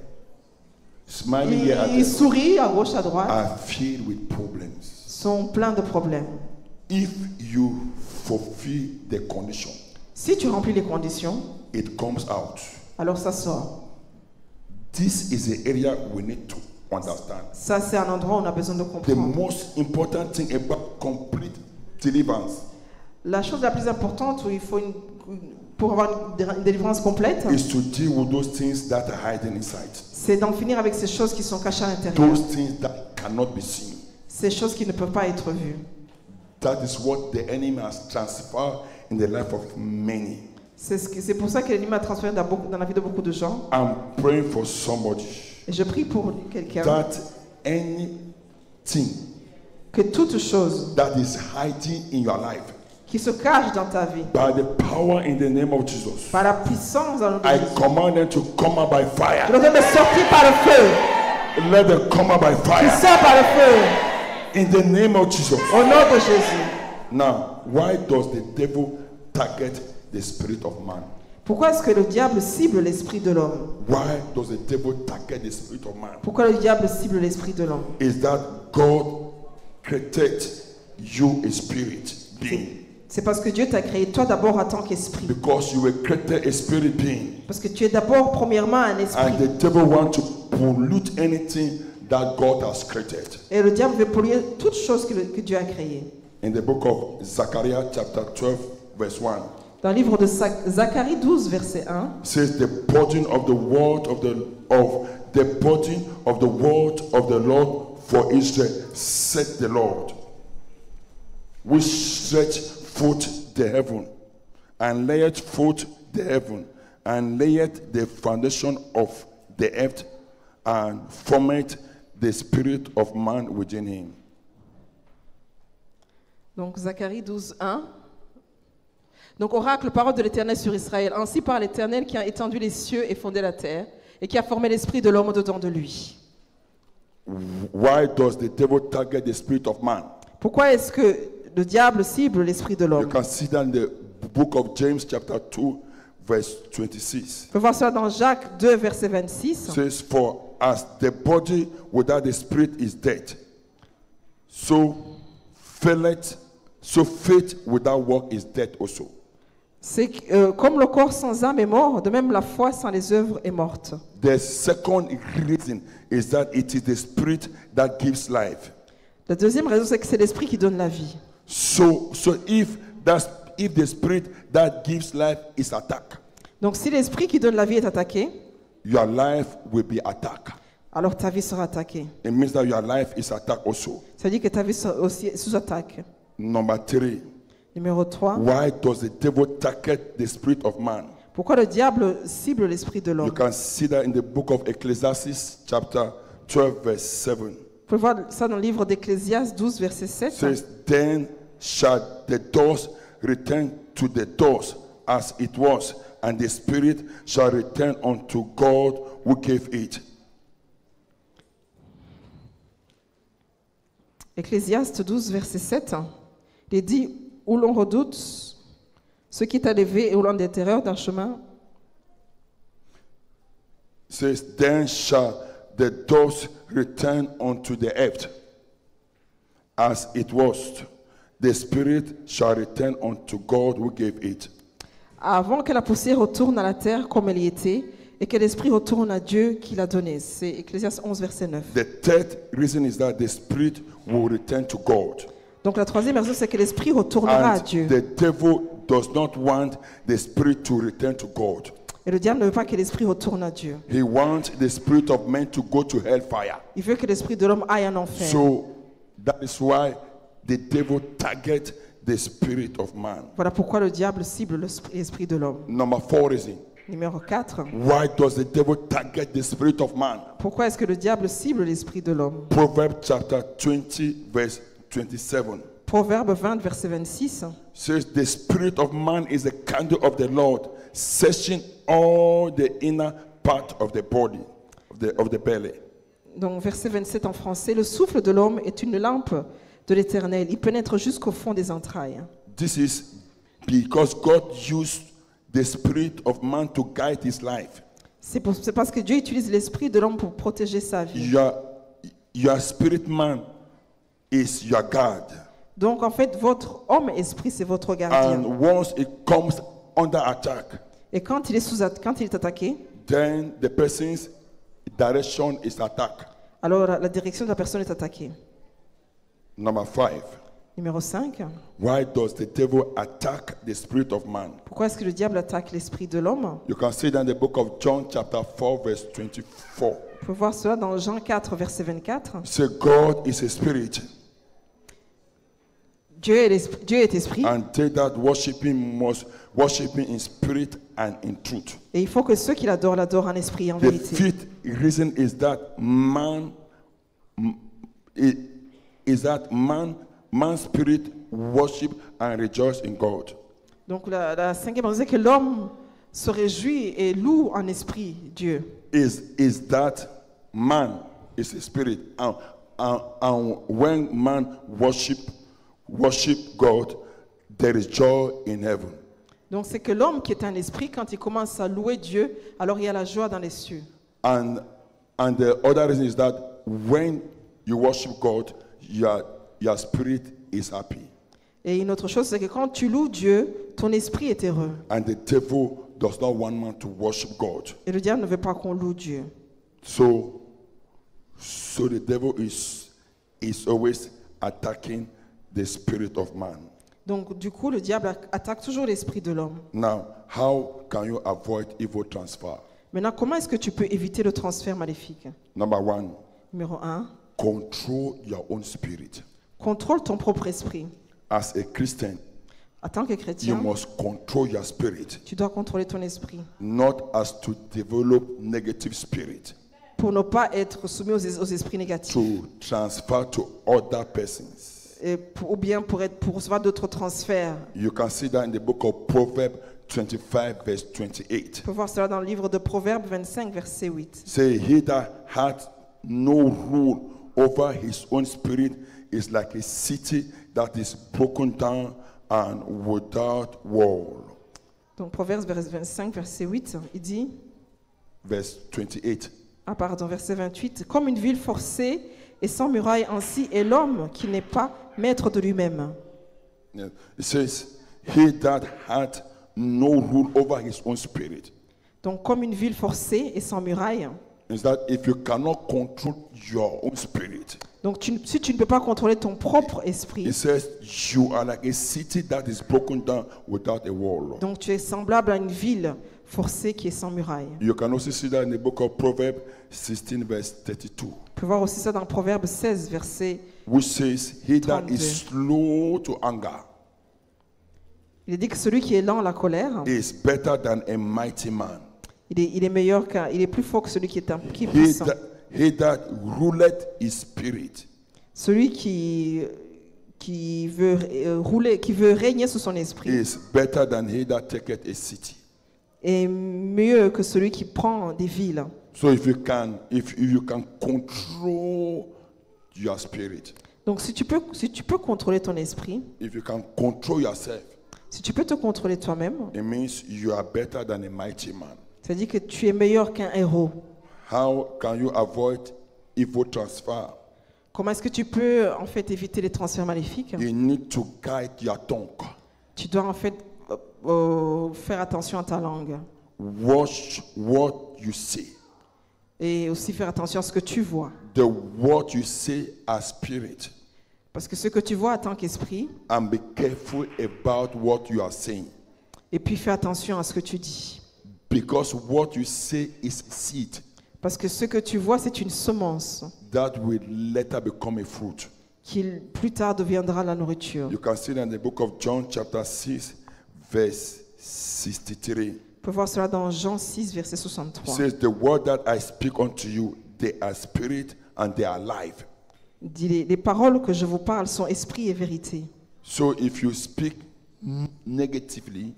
ils sourient à gauche, à droite, are filled with problems. sont pleins de problèmes. If you fulfill the condition, Si tu remplis les conditions, it comes out. alors ça sort. This is the area we need to understand. Ça, c'est un endroit où on a besoin de The comprendre. most important thing about complete deliverance La chose la plus importante où il faut pour avoir une délivrance complète, is to deal with those things that are hiding inside. c'est d'en finir avec ces choses qui sont cachées à l'intérieur. Those things that cannot be seen. Ces choses qui ne peuvent pas être vues. That is what the enemy has transferred in the life of many. C'est pour ça que l'ennemi a transféré dans la vie de beaucoup de gens. I'm praying for somebody Et je prie pour quelqu'un that anything que toute chose that is hiding in your life, qui se cache dans ta vie, by the power in the name of Jesus, par la puissance dans le nom de I Jésus, command them to come out by je fire. leur donne de sortir par le feu. Let them come out by Qui fire. sort par le feu. In the name of Jesus. Au nom de Jésus. Now, why does the devil target the spirit of man? Pourquoi est-ce que le diable cible l'esprit de l'homme? Why does the devil target the spirit of man? Pourquoi le diable cible l'esprit de l'homme? Is that God created you a spirit being. C'est parce que Dieu t'a créé toi d'abord en tant qu'esprit. Because you were created a spirit being. Parce que tu es d'abord premièrement un esprit. And the devil wants to pollute anything that God has created. Et le diable veut polluer toute chose que Dieu a créée. In the book of Zechariah chapter 12 verse 1. Dans le livre de Zacharie 12 verset 1. Says the burden of the word of the burden of the word of the Lord for Israel, said the Lord. which stretched forth the heaven, and layeth forth the heaven, and layeth the foundation of the earth, and formed the spirit of man within him. Donc Zacharie 12, 1. Donc oracle, parole de l'Éternel sur Israël. Ainsi par l'Éternel qui a étendu les cieux et fondé la terre, et qui a formé l'esprit de l'homme au-dedans de lui. Why does the devil target the spirit of man? Pourquoi est-ce que le diable cible l'esprit de You l'homme? can see that in the book of James chapter 2 verse 26. On peut voir cela dans Jacques 2, verset 26. It says, for as the body without the spirit is dead, so faith without work is dead also. C'est comme le corps sans âme est mort, de même la foi sans les œuvres est morte. The second reason is that it is the spirit that gives life. La deuxième raison, c'est que c'est l'esprit qui donne la vie. So if the spirit that gives life is attacked, Donc si l'esprit qui donne la vie est attaqué, your life will be attacked. alors ta vie sera attaquée. It means that your life is attacked also. Ça dit que ta vie sera aussi sous attaque. Number 3, Numéro 3. why does the devil target the spirit of man? Pourquoi le diable cible l'esprit de You l'homme? can see that in the book of Ecclesiastes chapter 12 verse 7. Vous pouvez voir ça dans le livre d'Ecclésiaste 12, verset 7. It says, then shall the doors return to the doors as it was, and the spirit shall return unto God who gave it. Ecclésiaste 12, verset 7. Il dit, où l'on redoute ce qui t'a levé et où l'on des terreurs d'un chemin. It says, then shall the doors return unto the earth as it was. The spirit shall return unto God who gave it. Avant que la poussière retourne à la terre comme elle y était, et que l'esprit retourne à Dieu qui l'a donné. C'est Ecclésiaste 11, verset 9. The third reason is that the spirit will return to God. Donc la troisième raison, c'est que l'esprit retournera à And Dieu. the devil does not want the spirit to return to God. Et le diable ne veut pas que l'esprit retourne à Dieu. He wants the spirit of man to go to hellfire. Il veut que l'esprit de l'homme aille en enfer. So that is why the devil targets the spirit of man. Voilà pourquoi le diable cible l'esprit de l'homme. Number 4 reason. Numéro 4. Why does the devil target the spirit of man? Pourquoi est-ce que le diable cible l'esprit de l'homme? Proverbs chapter 20 verse 27 Proverbe 20, verset 26. says, the spirit of man is the candle of the Lord, searching all the inner part of the body, of the belly. Donc verset 27 en français. Le souffle de l'homme est une lampe de l'Éternel. Il pénètre jusqu'au fond des entrailles. This is because God used the spirit of man to guide his life. C'est parce que Dieu utilise l'esprit de l'homme pour protéger sa vie. Your spirit man is your guard. Donc en fait, votre homme esprit, c'est votre gardien. And once it comes under attack, Et quand il est attaqué, then the person's direction is attacked. alors la direction de la personne est attaquée. Number 5. Numéro 5. Why does the devil attack the spirit of man? Pourquoi est-ce que le diable attaque l'esprit de l'homme? You can see that in the book of John chapter 4 verse 24. On peut voir cela dans Jean 4, verset 24. It says, God is a spirit, Dieu est esprit, and they that worship him must worship him in spirit and in truth. et il faut que ceux qui l'adorent l'adorent en esprit et en The vérité. fifth reason is that man's spirit worship and rejoice in God. Donc la cinquième raison, c'est que l'homme se réjouit et loue en esprit Dieu. Is that man is a spirit, and when man worship God, there is joy in heaven. Donc c'est que l'homme qui est un esprit, quand il commence à louer Dieu, alors il y a la joie dans les cieux. And the other reason is that when you worship God, your spirit is happy. Et une autre chose, c'est que quand tu loues Dieu, ton esprit est heureux. And the devil does not want man to worship God. Et le diable ne veut pas qu'on loue Dieu. So the devil is always attacking the spirit of man. Donc du coup, le diable attaque toujours l'esprit de l'homme. Now, how can you avoid evil transfer? Maintenant, comment est-ce que tu peux éviter le transfert maléfique? Number 1, Numéro 1, control your own spirit. contrôle ton propre esprit. as a Christian, En tant que you chrétien, must control your spirit, tu dois contrôler ton esprit not as to develop negative spirit pour ne pas être soumis aux esprits négatifs to transfer to other persons. ou bien pour recevoir d'autres transferts. You can see that in the book of Proverbs 25 verse 28. On peut voir cela dans le livre de Proverbes 25, verset 8. Say, he that hath no rule over his own spirit is like a city that is broken down and without wall. Donc Proverbes 25, verset 8, il dit, Verse 28. verset 28, comme une ville forcée et sans muraille, ainsi est l'homme qui n'est pas maître de lui-même. Yeah. It says, he that hath no rule over his own spirit. Donc comme une ville forcée et sans muraille. Is that if you cannot control your own spirit, Donc si tu ne peux pas contrôler ton propre esprit, it says you are like a city that is broken down without a wall. donc tu es semblable à une ville forcée qui est sans muraille. You can also see that in the book of Proverbs 16 verse 32. On peut voir aussi ça dans Proverbe 16, verset. Which says, he that 32. is slow to anger Il est dit que celui qui est lent à la colère, is better than a mighty man. il est meilleur il est plus fort que celui qui est He puissant. that ruleth his spirit Celui qui veut régner sous son esprit is better than he that taketh a city. est mieux que celui qui prend des villes. So if you can control your spirit, Donc si tu peux contrôler ton esprit, if you can control yourself, si tu peux te contrôler toi-même, it means you are better than a mighty man. ça veut dire que tu es meilleur qu'un héros. How can you avoid evil transfer? Comment est-ce que tu peux en fait éviter les transferts maléfiques? You need to guide your tongue. Tu dois en fait faire attention à ta langue Watch what you say. et aussi faire attention à ce que tu vois. The what you say as spirit, Parce que ce que tu vois en tant qu'esprit, and be careful about what you are saying, et puis fais attention à ce que tu dis. because what you say is seed Parce que ce que tu vois, c'est une semence that will later become a fruit. qui plus tard deviendra la nourriture. You can see that in the book of John chapter 6 verse 63. On peut voir cela dans Jean 6, verset It 63. says, the word that I speak unto you, they are spirit and they are life. Il dit, les paroles que je vous parle sont esprit et vérité. So if you speak negatively,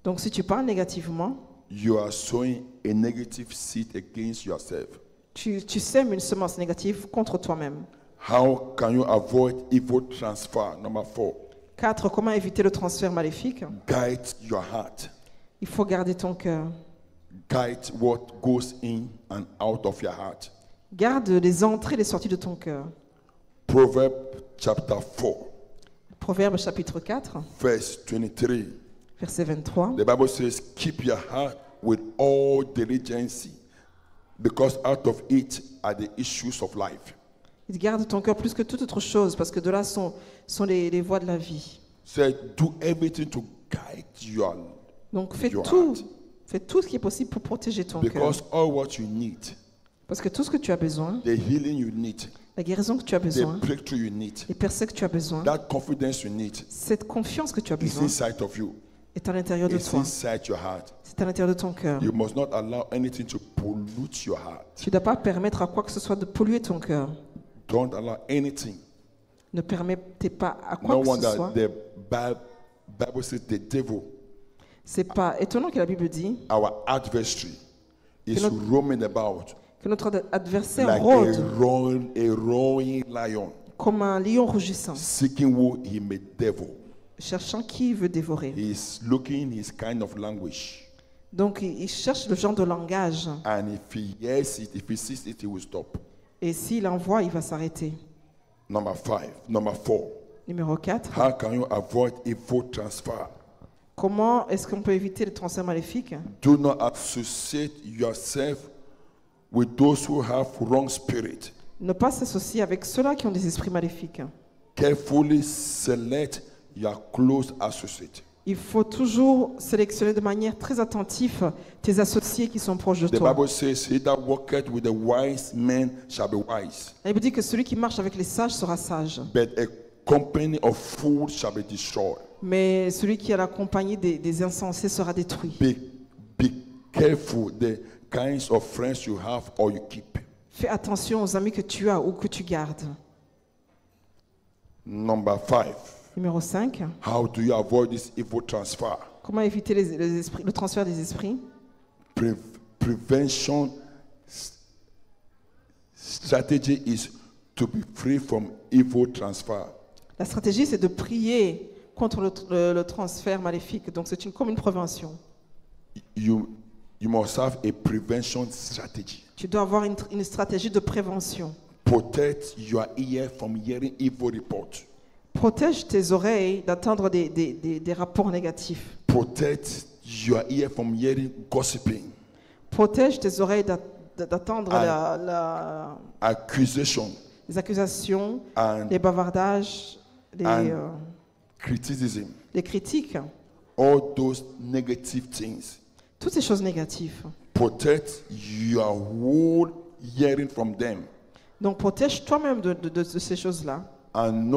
Donc si tu parles négativement, you are sowing a negative seed against yourself. tu sèmes une semence négative contre toi-même. How can you avoid evil transfer? Number 4, 4. Comment éviter le transfert maléfique? guide your heart. Il faut garder ton cœur. Guide what goes in and out of your heart. Garde les entrées et les sorties de ton cœur. Proverbs chapter 4, Proverbe chapitre 4, verse 23. verset 23. The Bible says, keep your heart with all diligence, because out of it are the issues of life. Il garde ton cœur plus que toute autre chose, parce que de là sont les voies de la vie. Say, do everything to guide your Donc fais Your tout heart. ce qui est possible pour protéger ton cœur. because all what you need, Parce que tout ce que tu as besoin, the healing you need, la guérison que tu as the besoin, breakthrough you need, les percées que tu as besoin, that confidence you need cette confiance que tu as is besoin inside of you. est à l'intérieur de It's toi. inside your heart. C'est à l'intérieur de ton cœur. You must not allow anything to pollute your heart. Tu ne dois pas permettre à quoi que ce soit de polluer ton cœur. Don't allow anything. Ne permettez pas à quoi No que ce wonder soit. the Bible says the devil, C'est pas étonnant que la Bible dit our adversary, is Que notre- roaming about que notre adversaire like rôde a roaring lion, comme un lion rugissant, seeking who he may devour. cherchant qui il veut dévorer. He is looking his kind of language, Donc il cherche le genre de langage. and if he hears it, if he sees it, he will stop. Et s'il envoie, il va s'arrêter. Number 4. Numéro 4. How can you avoid evil transfer? Comment est-ce qu'on peut éviter le transfert maléfique? Do not associate yourself with those who have wrong spirit. Ne pas s'associer avec ceux-là qui ont des esprits maléfiques. Carefully select your close associate. Il faut toujours sélectionner de manière très attentive tes associés qui sont proches de The toi. Bible says, he that walketh with the wise men shall be wise, La Bible dit que celui qui marche avec les sages sera sage. but a company of fools shall be destroyed. Mais celui qui a la compagnie des insensés sera détruit. Be careful the kinds of friends you have or you keep. Fais attention aux amis que tu as ou que tu gardes. Number 5. Numéro 5. How do you avoid this evil transfer? Comment éviter le transfert des esprits? Prevention strategy is to be free from evil transfer. La stratégie, c'est de prier contre le transfert maléfique. Donc, c'est comme une prévention. You must have a prevention strategy. Tu dois avoir une stratégie de prévention. Protect your ear from hearing evil reports. Protège tes oreilles d'entendre des rapports négatifs. Protect your ear from hearing gossiping. Protège tes oreilles d'attendre accusation. Les accusations, And les bavardages, criticism. les critiques. All those negative things. Toutes ces choses négatives. Protect your whole hearing from them. Donc protège toi-même de ces choses-là. And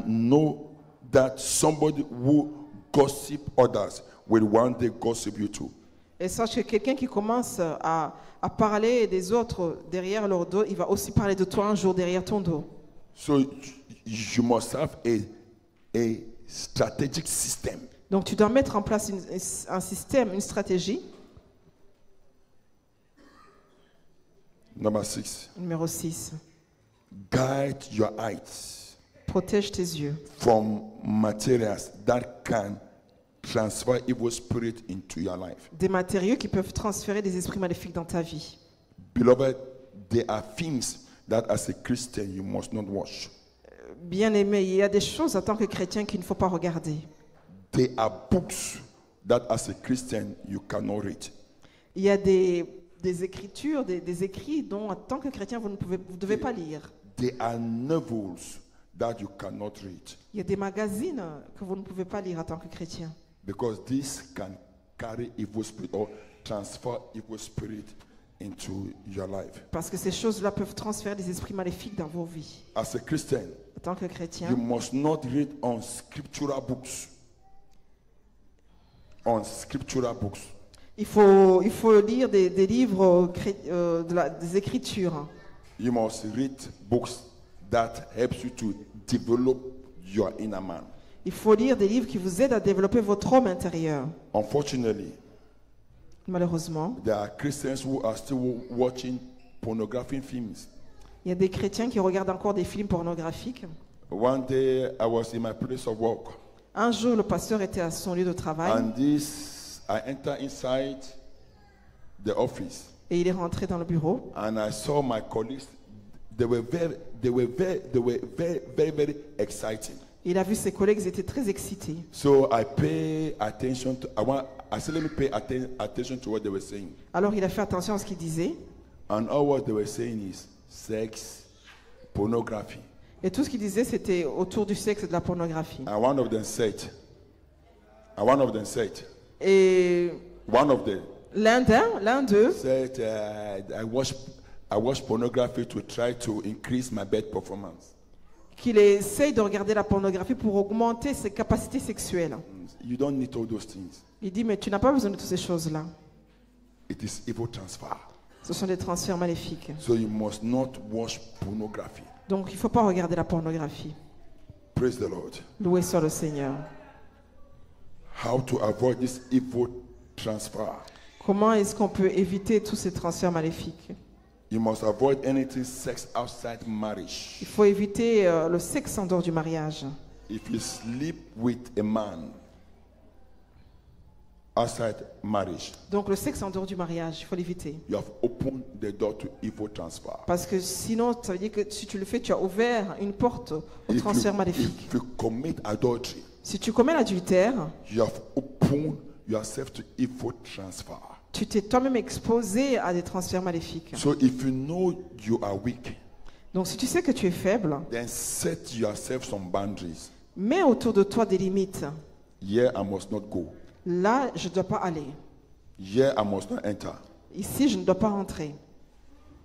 know that somebody who gossip others will one day gossip you too. Et sache que quelqu'un qui commence à parler des autres derrière leur dos, il va aussi parler de toi un jour derrière ton dos. So you must have a strategic system. Donc tu dois mettre en place un système, une stratégie. Number 6. Numéro 6. Guide your eyes Protège tes yeux from materials that can transfer evil spirit into your life. des matériaux qui peuvent transférer des esprits maléfiques dans ta vie. Beloved, there are things that as a Christian you must not watch. Bien-aimé, il y a des choses en tant que chrétien qu'il ne faut pas regarder. There are books that as a Christian you cannot read. Il y a des écritures, des écrits dont en tant que chrétien vous ne devez pas lire. There are novels that you cannot read Il y a des magazines que vous ne pouvez pas lire en tant que chrétien. because this can carry evil spirit or transfer evil spirit into your life. Parce que ces choses-là peuvent transférer des esprits maléfiques dans vos vies. As a Christian, En tant que chrétien, you must not read on scriptural books. On scriptural books. il faut lire des livres des Écritures. You must read books that helps you to develop your inner man. Il faut lire des livres qui vous aident à développer votre homme intérieur. Unfortunately, Malheureusement, there are Christians who are still watching pornographic films. il y a des chrétiens qui regardent encore des films pornographiques. One day I was in my place of work, Un jour, le pasteur était à son lieu de travail and I entered inside the office, et il est rentré dans le bureau. and I saw my colleagues. They were very exciting. Il a vu ses collègues, ils étaient très excités. So I pay attention to. I said, let me pay attention to what they were saying, Alors il a fait attention à ce qu'il disait. and all what they were saying is sex, pornography. Et tout ce qu'il disait, c'était autour du sexe et de la pornographie. And one of them said, Et one of them l'un d'eux said, I watch pornography to try to increase my bed performance. qu'il essaye de regarder la pornographie pour augmenter ses capacités sexuelles. You don't need all those things. Il dit, mais tu n'as pas besoin de toutes ces choses-là. It is evil transfer. Ce sont des transferts maléfiques. So you must not watch pornography. Donc il ne faut pas regarder la pornographie. Praise the Lord. Loué soit le Seigneur. How to avoid this evil transfer? Comment est-ce qu'on peut éviter tous ces transferts maléfiques? You must avoid anything sex outside marriage. Il faut éviter le sexe en dehors du mariage. If you sleep with a man outside marriage, Donc le sexe en dehors du mariage, il faut l'éviter. you have opened the door to evil transfer. Parce que sinon, ça veut dire que si tu le fais, tu as ouvert une porte au transfert maléfique. If you commit adultery, Si tu commets l'adultère, you have opened yourself to evil transfer. tu t'es toi-même exposé à des transferts maléfiques. So if you know you are weak, Donc si tu sais que tu es faible, then set yourself some boundaries. mets autour de toi des limites. Here I must not go. Là, je ne dois pas aller. Here I must not enter. Ici, je ne dois pas rentrer.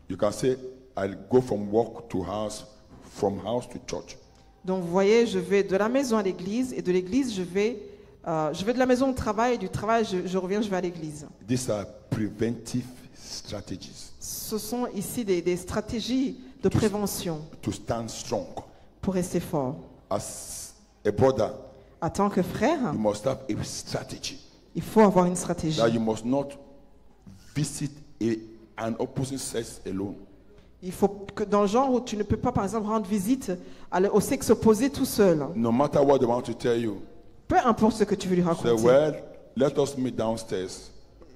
You can say, I'll go from work to house, from house to church. Donc vous voyez, je vais de la maison à l'église et de l'église je vais de la maison au travail et du travail je reviens, je vais à l'église. These are preventive strategies Ce sont ici des stratégies de prévention to stand strong. pour rester fort. As a brother, En tant que frère, you must have a strategy il faut avoir une stratégie. that you must not visit an opposite sex alone. Il faut que dans le genre où tu ne peux pas, par exemple, rendre visite au sexe opposé tout seul. No matter what they want to tell you, Peu importe ce que tu veux lui say, raconter. well, let us meet downstairs.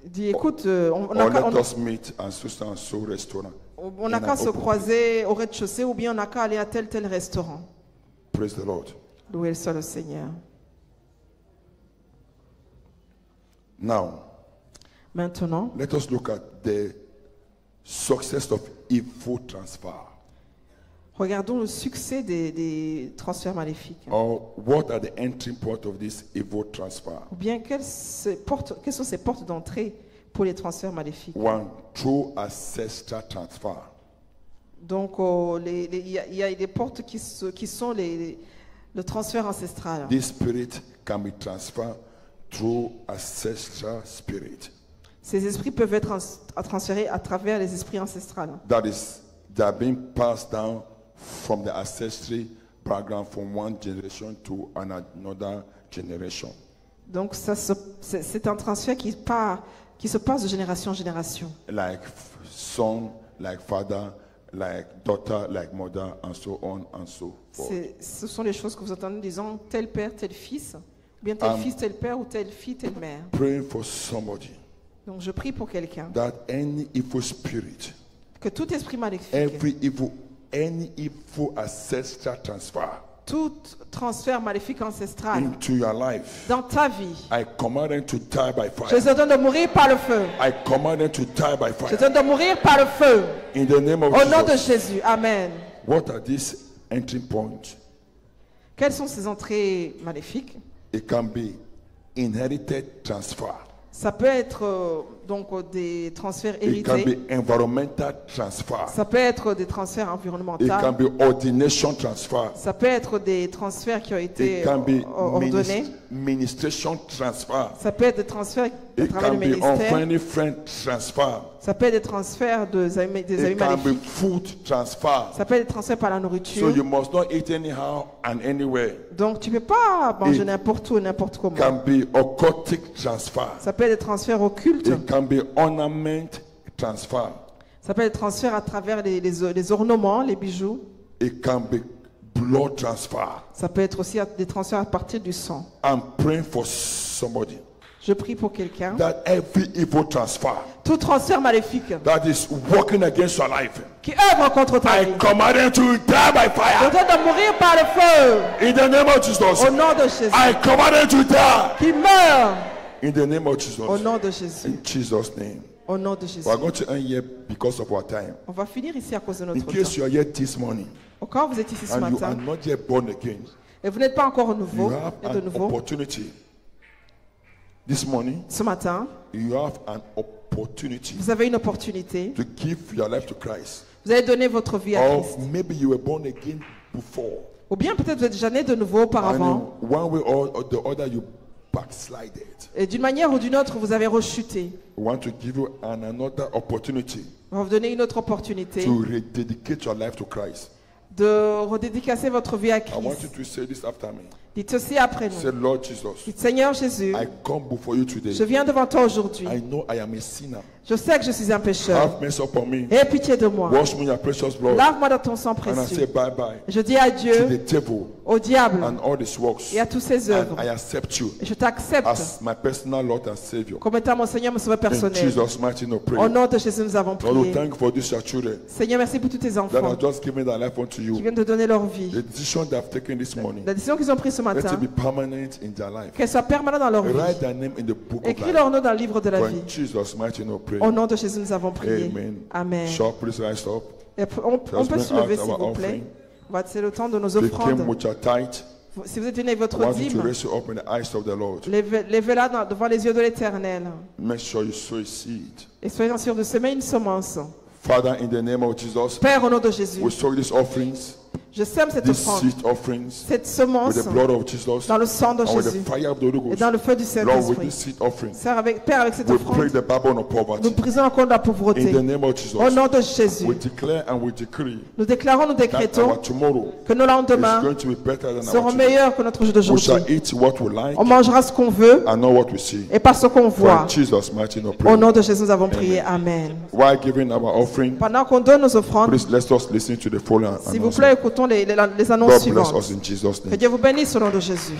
Dis, écoute, Or let us meet at so restaurant. on n'a qu'à se croiser au rez-de-chaussée ou bien on n'a qu'à aller à tel restaurant. Praise the Lord. Loué soit le Seigneur. Now, Maintenant, let us look at the success of evil transfer. regardons le succès des transferts maléfiques. Or what are the entry point of this evil transfer? Ou bien quelles sont ces portes d'entrée pour les transferts maléfiques. One, through ancestral transfer. Donc, il y a des portes qui sont le transfert ancestral. This spirit can be transferred through ancestral spirit. Ces esprits peuvent être transférés à travers les esprits ancestrales. They are being passed down from the ancestry background from one generation to another generation. Donc, c'est un transfert qui se passe de génération en génération. Like son, like father, like daughter, like mother, and so on and so forth. Ce sont les choses que vous entendez disant tel père, tel fils, ou bien tel fils, tel père, ou telle fille, telle mère. Praying for somebody Donc je prie pour quelqu'un, that any evil spirit, que tout esprit maléfique, any evil ancestral transfer tout transfert maléfique ancestral into your life, dans ta vie, I command them to die by je fire. te donne de mourir par le feu. I command them to die by Je te fire. donne de mourir par le feu. In the name of Au nom de Jesus. Jésus. Amen. What are these entry points? Quelles sont ces entrées maléfiques? It can be inherited transfer. Ça peut être des transferts It can hérités. be environmental transfer. Ça peut être des transferts It can environnementaux. be ordination transfer. Ça peut être des transferts qui ont été It can be ordonnés. ministration transfer. Ça peut être des transferts à It travers can le be ministère. unfriendly friend transfer. Ça peut être des transferts des amis It can be maléfiques. food transfer. Ça peut être des transferts par la So nourriture. you must not eat anyhow and anywhere. Donc tu ne peux pas manger It n'importe où, n'importe comment. Can be occultic transfer. Ça peut être des transferts occultes. It can be ornament transfer. Ça peut être des transferts à travers les ornements, les bijoux. It can be blood transfer. Ça peut être aussi des transferts à partir du sang. I'm praying for somebody Je prie pour quelqu'un. that every evil transfer Tout transfert maléfique that is working against your life, qui œuvre contre ta vie, I command them to die by je fire. donne de mourir par le feu. In the name of Jesus, Au nom de Jésus. I command them to die. Qui meurt. In the name of Au Jesus, nom de Jésus. in Jesus' name. Au nom de Jésus. We are going to end here because of our time. On va finir ici à cause de In notre case temps. you are here this morning Quand vous êtes ici ce and you are matin not yet born again, et vous n'êtes pas encore nouveau, you have de an nouveau, opportunity. This morning, ce matin, you have an opportunity vous avez une opportunité. to give your life to Christ. Vous allez donner votre vie à Or Christ. maybe you were born again before. Ou bien peut-être vous êtes déjà né de nouveau auparavant. And one way or the other, you backslided. Et d'une manière ou d'une autre, vous avez rechuté. We want to give you another opportunity On va vous donner une autre opportunité to rededicate your life to Christ. de redédicacer votre vie à I want you Christ. to say this after me. Dites ceci après Say, nous. Lord Jesus, Dites, Seigneur Jésus, I come before you je today. viens devant toi aujourd'hui. I know I am a sinner. Je sais que je suis un pécheur. Have mercy upon me. Aie pitié de moi. Wash me in your precious blood. Lave-moi dans ton sang And I say précieux. bye bye Je dis adieu to the devil au diable and all his works. et à tous ses And œuvres. I accept you Et je t'accepte as my personal Lord and Savior. comme étant mon Seigneur, mon sauveur In personnel. Jesus' mighty name, Au pray. nom de Jésus, nous avons Lord, we prié. thank you for these your children Seigneur, merci pour tous tes that enfants have just given their life unto qui you. viennent de donner leur vie. The decision they have taken this morning, La décision qu'ils ont prise ce let matin, it be permanent in their life. qu'elle soit permanente dans leur vie. Write their name in the book of Écris life. leur nom dans le livre de la For vie. in Jesus' mighty name, pray. Au nom de Jésus, nous avons prié. Amen. Amen. Shall please rise up. Et on peut bring se lever, out s'il our vous plaît. offering. C'est le temps de nos They came offrandes. with your tithe. Si vous êtes venu avec I votre want you to dîme, raise you up in the eyes of the Lord. levez-la devant les yeux de l'Éternel. Make sure you sow a seed. Et soyez sûrs de semer une semence. Father, in the name of Jesus, Père, au nom de Jésus, we sow these offerings Je sème cette these offrande, seed offerings cette semence with the blood of Jesus dans le sang de and with Jésus the fire of the Holy et Ghost. dans le feu du Lord, with Saint-Esprit. this seed offering, Père, avec cette we break offrande, the Babylon of nous poverty. brisons encore de la pauvreté. In the name of Jesus, Au nom de Jésus, we declare and we decree nous déclarons, nous that décrétons our tomorrow que nos is lendemains going to be better than seront our today. meilleurs que notre jour We d'aujourd'hui. shall eat what we like On mangera ce qu'on veut and not what we see. et pas ce qu'on For voit. in Jesus' mighty name, we Au pray. nom de Jésus, nous avons prié. Amen. While giving our offering, Pendant qu'on donne nos offrandes, please let us listen to the following s'il vous plaît, announcement. écoutons les annonces God bless suivantes. us in Jesus' Que name. Dieu vous bénisse au nom de Jésus.